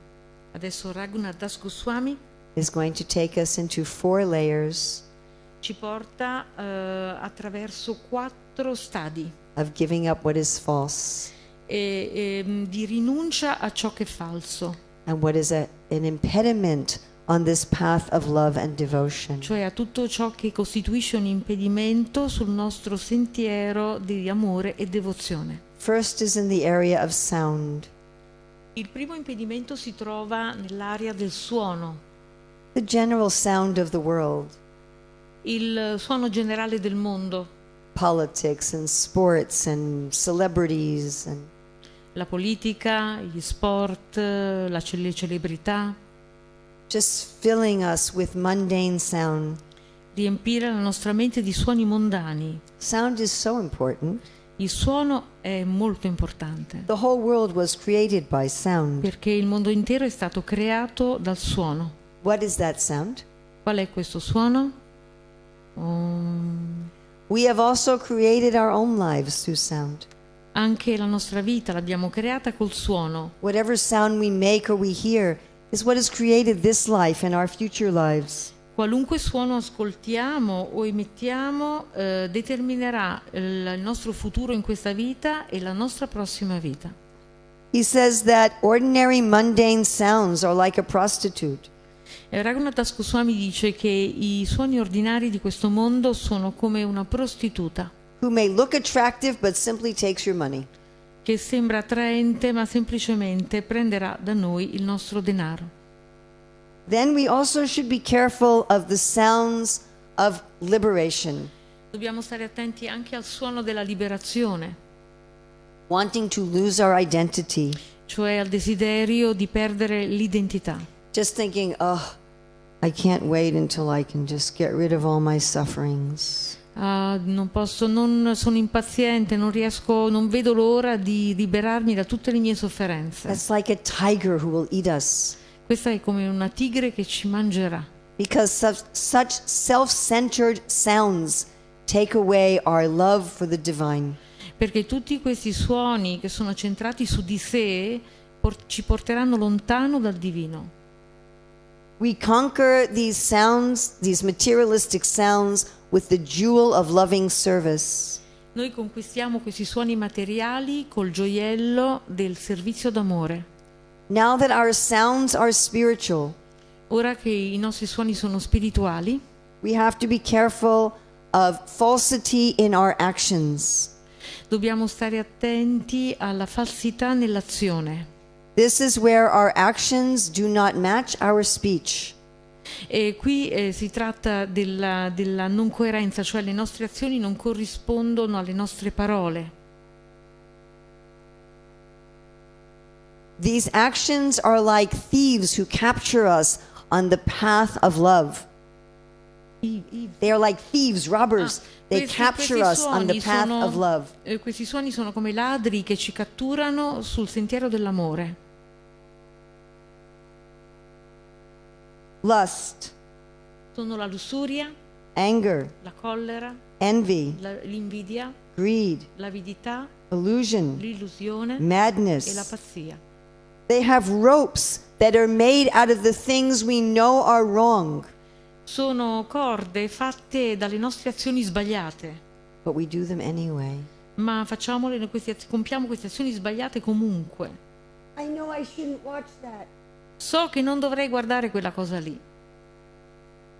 Adesso Raghunath Das Goswami
is going to take us into 4 layers
ci porta attraverso 4 stadi
of giving up what is false
di rinuncia a ciò che è falso,
and what is an impediment on this path of love and devotion.
cioè a tutto ciò che costituisce un impedimento sul nostro sentiero di amore e devozione.
First is in the area of sound.
Il primo impedimento si trova nell'area del suono,
The general sound of the world,
il suono generale del mondo,
politics and sports and celebrities and
la politica, gli sport, le celebrità,
just filling us with mundane sound.
riempire la nostra mente di suoni mondani.
Sound is so important.
Il suono è molto importante
The whole world was created by sound.
perché il mondo intero è stato creato dal suono.
What is that sound?
Qual è questo suono?
We have also created our own lives through sound.
Anche la nostra vita l'abbiamo creata col suono.
Whatever sound we make or we hear is what has created this life and our future lives.
Qualunque suono ascoltiamo o emettiamo determinerà il nostro futuro in questa vita e la nostra prossima vita.
He says that ordinary mundane sounds are like a prostitute.
Raghunath Das Goswami dice che i suoni ordinari di questo mondo sono come una prostituta
Who may look attractive but simply takes your money.
che sembra attraente ma semplicemente prenderà da noi il nostro denaro.
Then we also should be careful of the sounds of liberation,
Dobbiamo stare attenti anche al suono della liberazione,
wanting to lose our identity,
cioè al desiderio di perdere l'identità.
just thinking, oh, I can't wait until I can just get rid of all my sufferings.
Non sono impaziente, non vedo l'ora di liberarmi da tutte le mie sofferenze.
That's like a tiger who will eat us,
Questa è come una tigre che ci mangerà,
because such self-centered sounds take away our love for the divine.
perché tutti questi suoni che sono centrati su di sé ci porteranno lontano dal divino.
We conquer these sounds, these materialistic sounds, with the jewel of loving service.
Noi conquistiamo questi suoni materiali col gioiello del servizio d'amore.
Now that our sounds are spiritual,
Ora che i nostri suoni sono spirituali,
we have to be careful of falsity in our actions.
dobbiamo stare attenti alla falsità nell'azione.
This is where our actions do not match our speech.
E qui si tratta della non coerenza, cioè le nostre azioni non corrispondono alle nostre parole.
These actions are like thieves who capture us on the path of love. They are like thieves, robbers. They capture us on the path of love.
Questi suoni sono come ladri che ci catturano sul sentiero dell'amore.
Lust,
Sono la lussuria,
anger,
la collera,
envy,
l'invidia,
greed,
l'avidità,
illusion,
l'illusione e la
madness.
pazzia.
They have ropes that are made out of the things we know are wrong,
Sono corde fatte dalle nostre azioni sbagliate,
but we do them anyway.
ma compiamo queste azioni sbagliate comunque.
I know I shouldn't watch that.
So che non dovrei guardare quella cosa lì,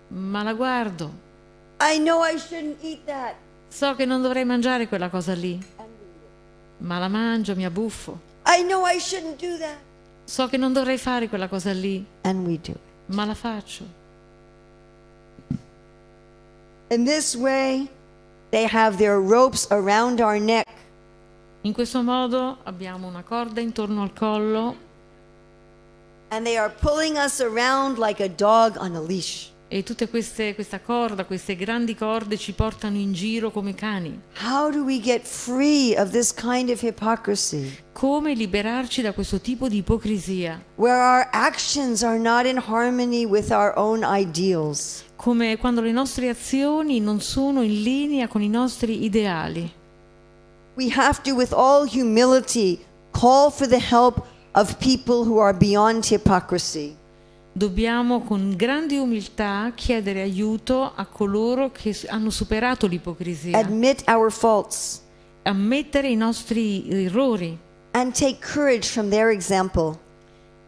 ma la guardo.
I know I shouldn't eat that.
So che non dovrei mangiare quella cosa lì, ma la mangio, mi abbuffo.
I know I shouldn't do that.
So che non dovrei fare quella cosa lì,
And we do it.
ma la faccio.
In this way, they have their ropes around our neck.
In questo modo abbiamo una corda intorno al collo
And they are pulling us around like a dog on a leash.
e questa corda, queste grandi corde ci portano in giro come cani.
How do we get free of this kind of hypocrisy?
Come liberarci da questo tipo di ipocrisia?
Where our actions are not in harmony with our own ideals.
Come quando le nostre azioni non sono in linea con i nostri ideali.
We have to, with all humility, call for the help of people who are beyond hypocrisy.
Dobbiamo con grande umiltà chiedere aiuto a coloro che hanno superato l'ipocrisia,
Admit our faults
ammettere i nostri errori
and take courage from their example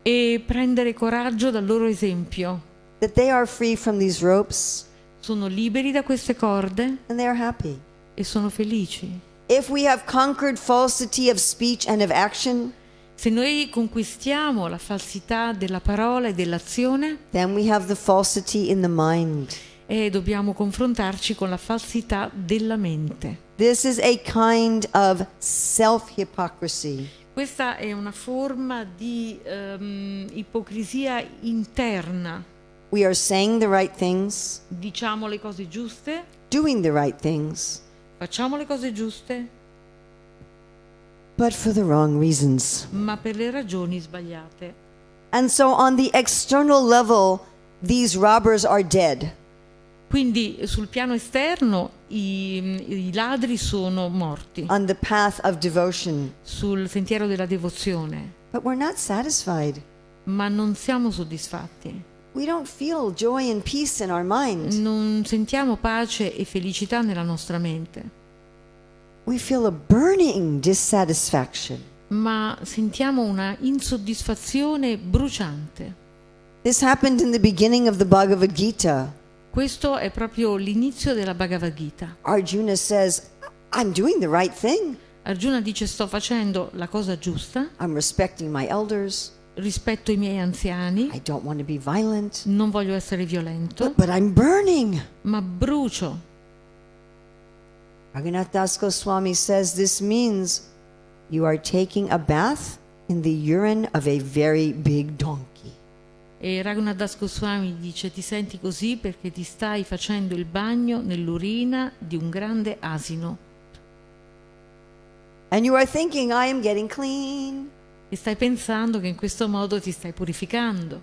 e prendere coraggio dal loro esempio.
that they are free from these ropes
Sono liberi da queste corde
and they are happy.
e sono felici.
If we have conquered falsity of speech and of action,
Se noi conquistiamo la falsità della parola e dell'azione,
then we have the falsity in the mind.
dobbiamo confrontarci con la falsità della mente.
This is a kind of self-hypocrisy.
Questa è una forma di ipocrisia interna.
We are saying the right things,
Diciamo le cose giuste,
doing the right things,
facciamo le cose giuste,
but for the wrong reasons.
ma per le ragioni sbagliate.
And so on the external level, these robbers are dead.
Quindi sul piano esterno i ladri sono morti,
On the path of devotion.
sul sentiero della devozione,
But we're not satisfied.
ma non siamo soddisfatti.
We don't feel joy and peace in our mind.
Non sentiamo pace e felicità nella nostra mente,
We feel a burning dissatisfaction.
ma sentiamo una insoddisfazione bruciante.
This happened in the beginning of the Bhagavad Gita.
Questo è proprio l'inizio della Bhagavad Gita.
Arjuna says, I'm doing the right thing.
Arjuna dice: sto facendo la cosa giusta,
I'm respecting my elders.
rispetto i miei anziani,
I don't want to be violent.
non voglio essere violento,
But I'm burning.
ma brucio.
Raghunath Das Goswami says this means you are taking a bath in the urine of a very big donkey.
E Raghunath Das Goswami dice: ti senti così perché ti stai facendo il bagno nell'urina di un grande asino.
And you are thinking, I am getting clean.
E stai pensando che in questo modo ti stai purificando.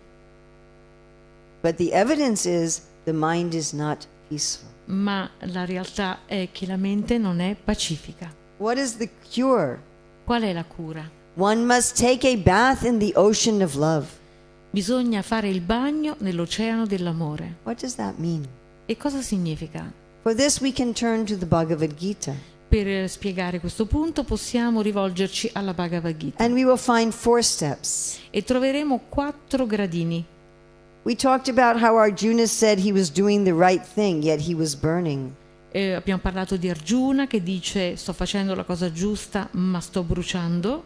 But the evidence is the mind is not peaceful.
Ma la realtà è che la mente non è pacifica.
What is the cure?
Qual è la cura?
One must take a bath in the ocean of love.
Bisogna fare il bagno nell'oceano dell'amore.
What does that mean?
E cosa significa?
For this we can turn to the Bhagavad Gita.
Per spiegare questo punto possiamo rivolgerci alla Bhagavad Gita
And we will find 4 steps.
e troveremo 4 gradini.
We talked about how Arjuna said he was doing the right thing, yet he was burning.
Abbiamo parlato di Arjuna che dice: sto facendo la cosa giusta ma sto bruciando.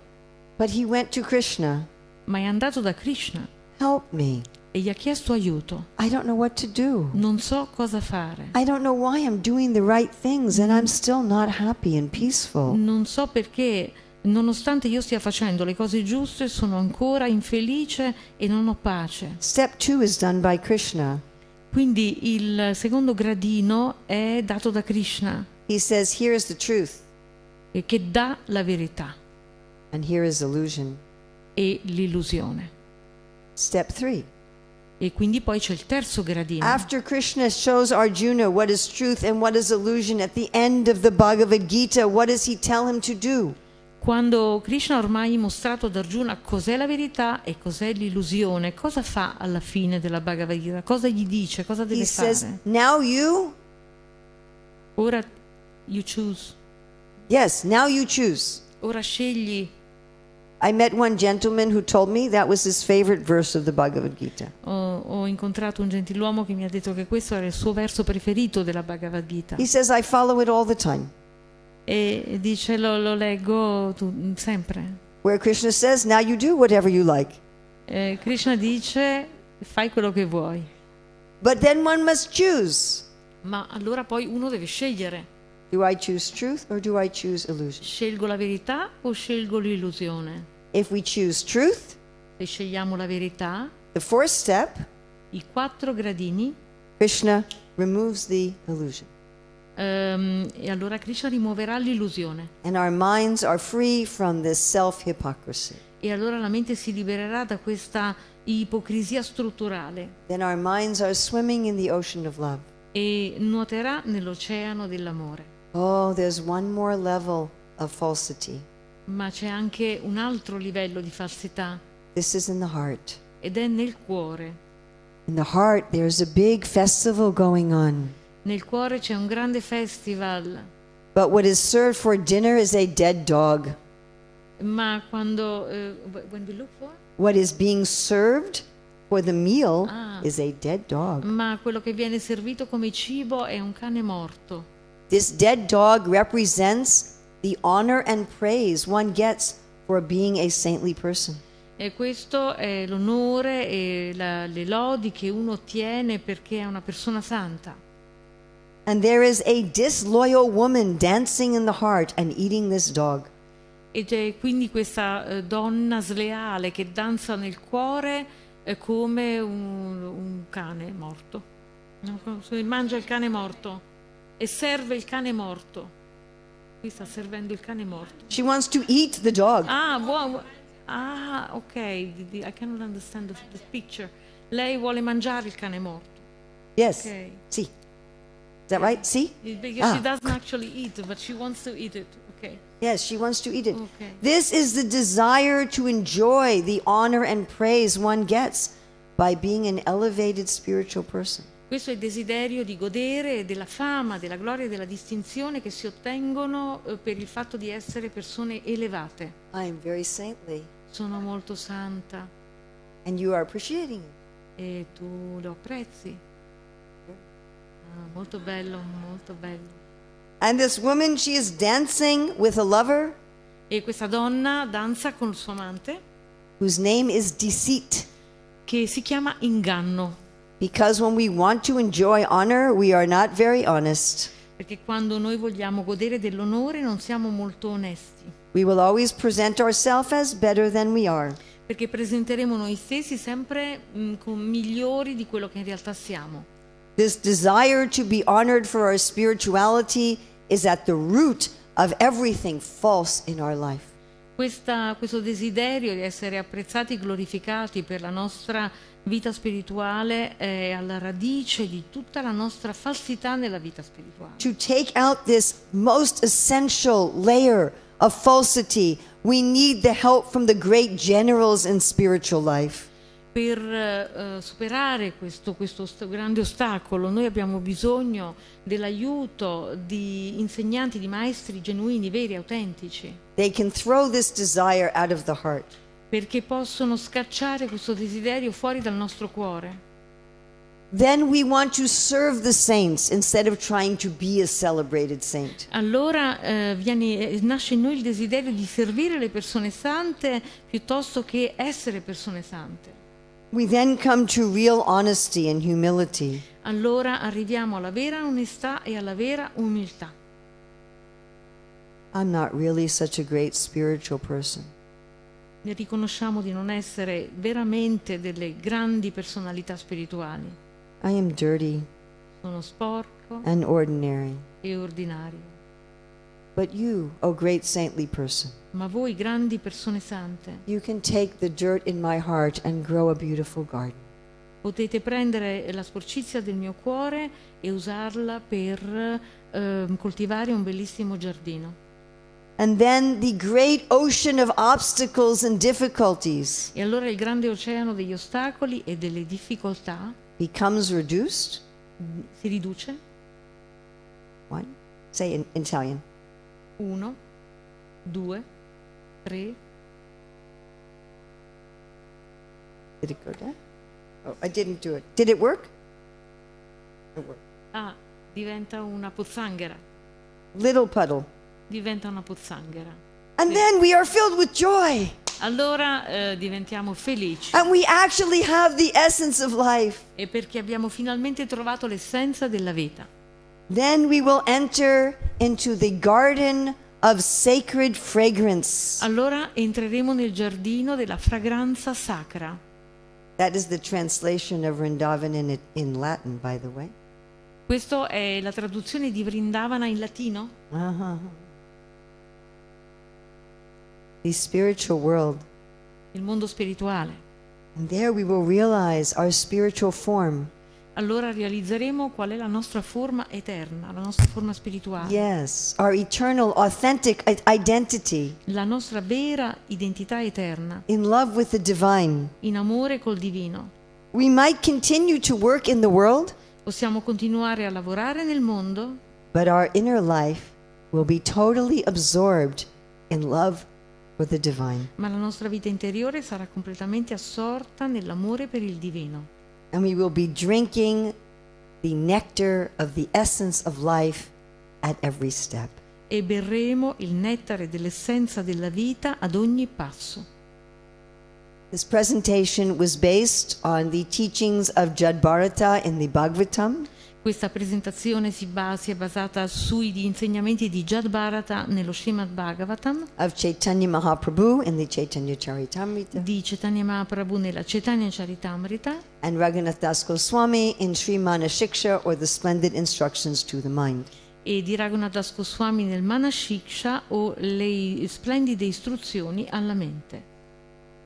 But he went to Krishna.
Ma è andato da Krishna
Help me.
e gli ha chiesto aiuto.
I don't know what to do.
Non so cosa fare.
I don't know why I'm doing the right things and I'm still not happy and peaceful.
Non so perché, nonostante io stia facendo le cose giuste, sono ancora infelice e non ho pace.
Step 2 is done by Krishna.
Quindi il secondo gradino è dato da Krishna,
He says, here is the truth
che dà la verità
and here is illusion.
e l'illusione.
Step 3.
E quindi poi c'è il terzo gradino.
After Krishna shows Arjuna what is truth and what is illusion, at the end of the Bhagavad Gita, what does he tell him to do?
Quando Krishna ha ormai mostrato ad Arjuna cos'è la verità e cos'è l'illusione, cosa fa alla fine della Bhagavad Gita? Cosa gli dice? Cosa deve
He says,
fare?
now you,
Ora you choose.
yes, now you choose.
Ora scegli.
I met one gentleman who told me that was his favorite verse of the Bhagavad Gita.
Ho incontrato un gentiluomo che mi ha detto che questo era il suo verso preferito della Bhagavad Gita.
He says, I follow it all the time.
E dice lo leggo sempre.
Where Krishna says, now you do whatever you like.
Krishna dice fai quello che vuoi.
But then one must choose.
Ma allora poi uno deve scegliere.
Do I choose truth or do I choose illusion?
Scelgo la verità o scelgo l'illusione?
If we choose truth,
Se scegliamo la verità,
the fourth step,
i 4 gradini,
Krishna removes the illusion.
e allora Krishna rimuoverà l'illusione.
And our minds are free from this self-hypocrisy.
E allora la mente si libererà da questa ipocrisia strutturale
Then our minds are swimming in the ocean of love.
e nuoterà nell'oceano dell'amore.
Oh, there's one more level of falsity.
Ma c'è anche un altro livello di falsità
This is in the heart.
ed è nel cuore.
In the heart, there's a big festival going on.
Nel cuore c'è un grande festival,
But what is served for dinner is a dead dog.
ma quando when we look for?
What is being served for the meal
Ah.
is a dead dog.
Ma quello che viene servito come cibo è un cane morto.
This dead dog represents the honor and praise one gets for being a saintly person.
E questo è l'onore e le lodi che uno ottiene perché è una persona santa.
And there is a disloyal woman dancing in the heart and eating this dog.
Ed è quindi questa donna sleale che danza nel cuore come un cane morto. Mangia il cane morto e serve il cane morto. Qui sta servendo il cane morto.
She wants to eat the dog.
Ah, buono. Ah, ok. I cannot understand the picture. Lei vuole mangiare il cane morto.
Yes.
Ok.
See. Is that right? See?
Because she doesn't actually eat, but she wants to eat it. Okay.
Yes, she wants to eat it.
Okay.
This is the desire to enjoy the honor and praise one gets by being an elevated spiritual person.
Questo è il desiderio di godere della fama, della gloria e della distinzione che si ottengono per il fatto di essere persone elevate.
I am very saintly,
Sono molto santa
and you are appreciating it.
e tu lo apprezzi. Ah, molto bello, molto bello.
And this woman, she is dancing with a lover
E questa donna danza con il suo amante
whose name is Deceit.
che si chiama inganno.
Because when we want to enjoy honor, we are not very honest.
Perché quando noi vogliamo godere dell'onore non siamo molto onesti.
We will always present ourselves as better than we are.
Perché presenteremo noi stessi sempre con migliori di quello che in realtà siamo.
This desire to be honored for our spirituality is at the root of everything false in our life.
Questo desiderio di essere apprezzati e glorificati per la nostra vita spirituale è alla radice di tutta la nostra falsità nella vita spirituale.
To take out this most essential layer of falsity, we need the help from the great generals in spiritual life.
Per superare questo grande ostacolo noi abbiamo bisogno dell'aiuto di insegnanti, di maestri genuini, veri, autentici.
They can throw this desire out of the heart.
Perché possono scacciare questo desiderio fuori dal nostro cuore.
Then we want to serve the saints instead of trying to be a celebrated saint.
Allora nasce in noi il desiderio di servire le persone sante piuttosto che essere persone sante.
We then come to real honesty and humility.
Allora arriviamo alla vera onestà e alla vera umiltà.
I'm not really such a great spiritual person.
Ne riconosciamo di non essere veramente delle grandi personalità spirituali.
I am dirty
Sono sporco
and ordinary.
e ordinario.
But you, O great saintly person,
Ma voi grandi persone sante
you can take the dirt in my heart and grow a beautiful garden.
potete prendere la sporcizia del mio cuore e usarla per coltivare un bellissimo giardino.
And then the great ocean of obstacles and difficulties
E allora il grande oceano degli ostacoli e delle difficoltà
becomes reduced.
si riduce.
One, say in Italian.
1, 2, 3,
Did it go down? Oh, I didn't do it. Did it work? It worked.
Ah, diventa una pozzanghera.
Little puddle.
Diventa una pozzanghera.
And then we are filled with joy.
Allora diventiamo felici.
And we actually have the essence of life.
E perché abbiamo finalmente trovato l'essenza della vita.
Then we will enter into the garden of sacred fragrance.
Allora entreremo nel giardino della fragranza sacra.
That is the translation of Vrindavan in Latin, by the way.
Questa è la traduzione di Vrindavana in latino?
Uh-huh. The spiritual world.
Il mondo spirituale.
And there we will realize our spiritual form.
Allora realizzeremo qual è la nostra forma eterna, la nostra forma spirituale.
Yes, our eternal, authentic identity.
La nostra vera identità eterna.
In love with the divine.
In amore col divino.
We might continue to work in the world.
Possiamo continuare a lavorare nel mondo.
But our inner life will be totally absorbed in love for the divine.
Ma la nostra vita interiore sarà completamente assorta nell'amore per il divino.
And we will be drinking the nectar of the essence of life at every step.
E berremo il nettare dell'essenza della vita ad ogni passo.
This presentation was based on the teachings of Jadbharata in the Bhagavatam.
Questa presentazione è basata sugli insegnamenti di Jadbharata nello Srimad Bhagavatam,
of Chaitanya Mahaprabhu in the Chaitanya Charitamrita,
di Chaitanya Mahaprabhu nella Chaitanya Charitamrita
and Raghunath Das Goswami in Sri Manashiksha, or the Splendid Instructions to the Mind.
e di Raghunath Das Goswami nel Manashiksha o le splendide istruzioni alla mente.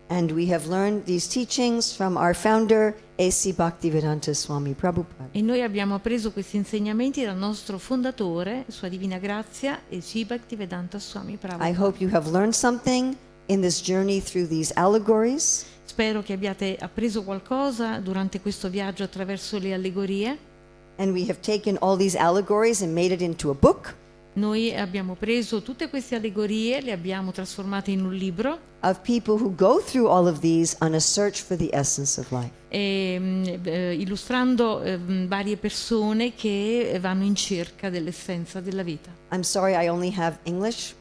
And we have learned these teachings from our founder, A.C. Bhaktivedanta Swami Prabhupada.
E noi abbiamo appreso questi insegnamenti dal nostro fondatore, Sua Divina Grazia, A.C. Bhaktivedanta Swami
I
Prabhupada.
hope you have learned something in this journey through these allegories.
Spero che abbiate appreso qualcosa durante questo viaggio attraverso le allegorie.
And we have taken all these allegories and made it into a book
Noi abbiamo preso tutte queste allegorie, le abbiamo trasformate in un libro
of people who go through all of these on a search for the essence of life.
Illustrando varie persone che vanno in cerca dell'essenza della vita.
I'm sorry I only have English.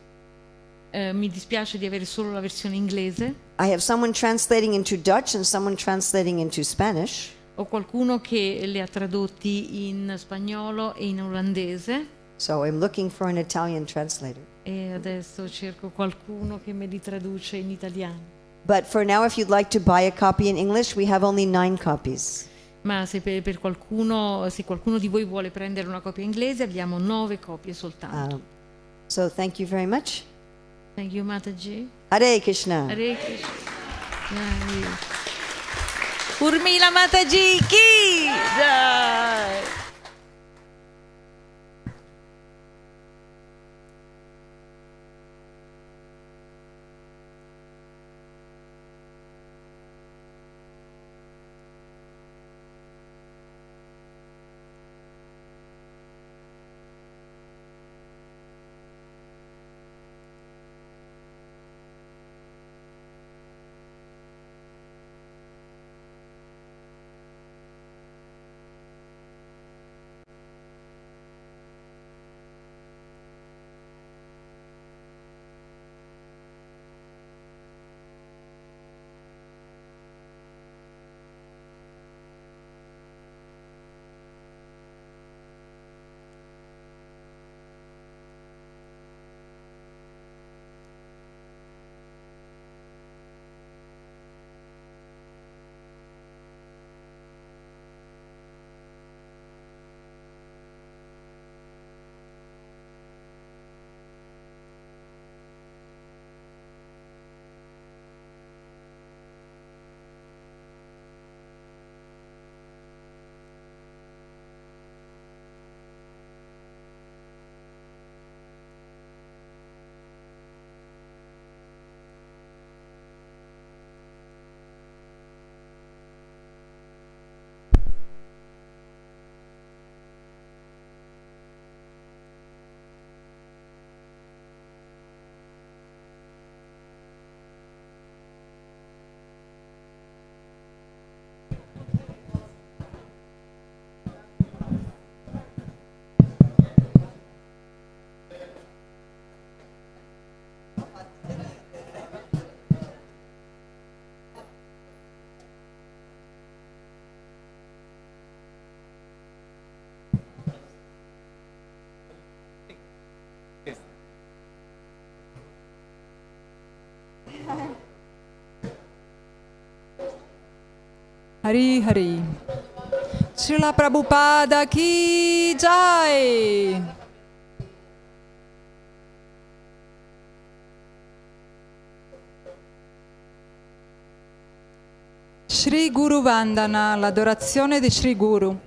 Mi dispiace di avere solo la versione inglese.
I have someone translating into Dutch and someone translating into Spanish.
Ho qualcuno che le ha tradotti in spagnolo e in olandese.
So I'm looking for an Italian translator.
E adesso cerco qualcuno che me li traduce in italiano.
But for now, if you'd like to buy a copy in English, we have only 9 copies.
Ma se per qualcuno, se qualcuno di voi vuole prendere una copia inglese, abbiamo 9 copie soltanto.
So thank you very much.
Thank you, Mataji.
Hare Krishna.
Hare Krishna. Jai. Urmila Mataji ki jai.
Hari Hari. Srila Prabhupada ki jai. Shri Guru Vandana, l'adorazione di Shri Guru.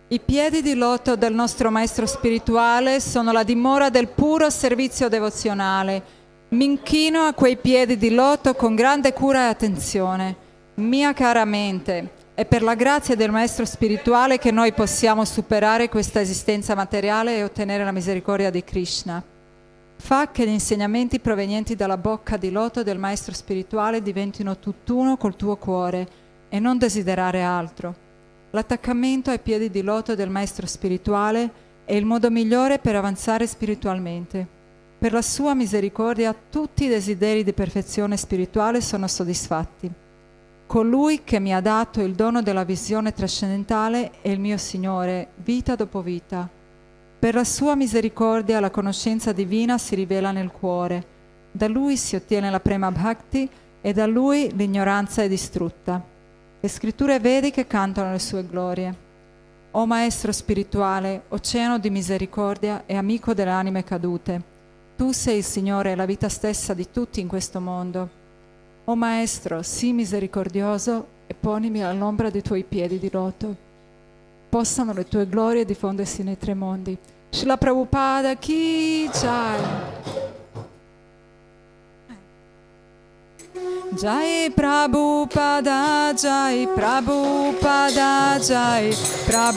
I piedi di loto del nostro maestro spirituale sono la dimora del puro servizio devozionale. Mi inchino a quei piedi di loto con grande cura e attenzione. Mia cara mente, è per la grazia del maestro spirituale che noi possiamo superare questa esistenza materiale e ottenere la misericordia di Krishna. Fa che gli insegnamenti provenienti dalla bocca di loto del maestro spirituale diventino tutt'uno col tuo cuore e non desiderare altro. L'attaccamento ai piedi di loto del maestro spirituale è il modo migliore per avanzare spiritualmente. Per la sua misericordia tutti i desideri di perfezione spirituale sono soddisfatti. Colui che mi ha dato il dono della visione trascendentale è il mio Signore, vita dopo vita. Per la sua misericordia la conoscenza divina si rivela nel cuore. Da lui si ottiene la prema bhakti e da lui l'ignoranza è distrutta. Le scritture vediche cantano le sue glorie. O Maestro spirituale, oceano di misericordia e amico delle anime cadute, tu sei il Signore e la vita stessa di tutti in questo mondo. O Maestro, sii misericordioso e ponimi all'ombra dei tuoi piedi di loto. Possano le tue glorie diffondersi nei tre mondi. Srila Prabhupada ki jai. Jai Prabhupada, Jai Prabhupada, Jai Prabhupada.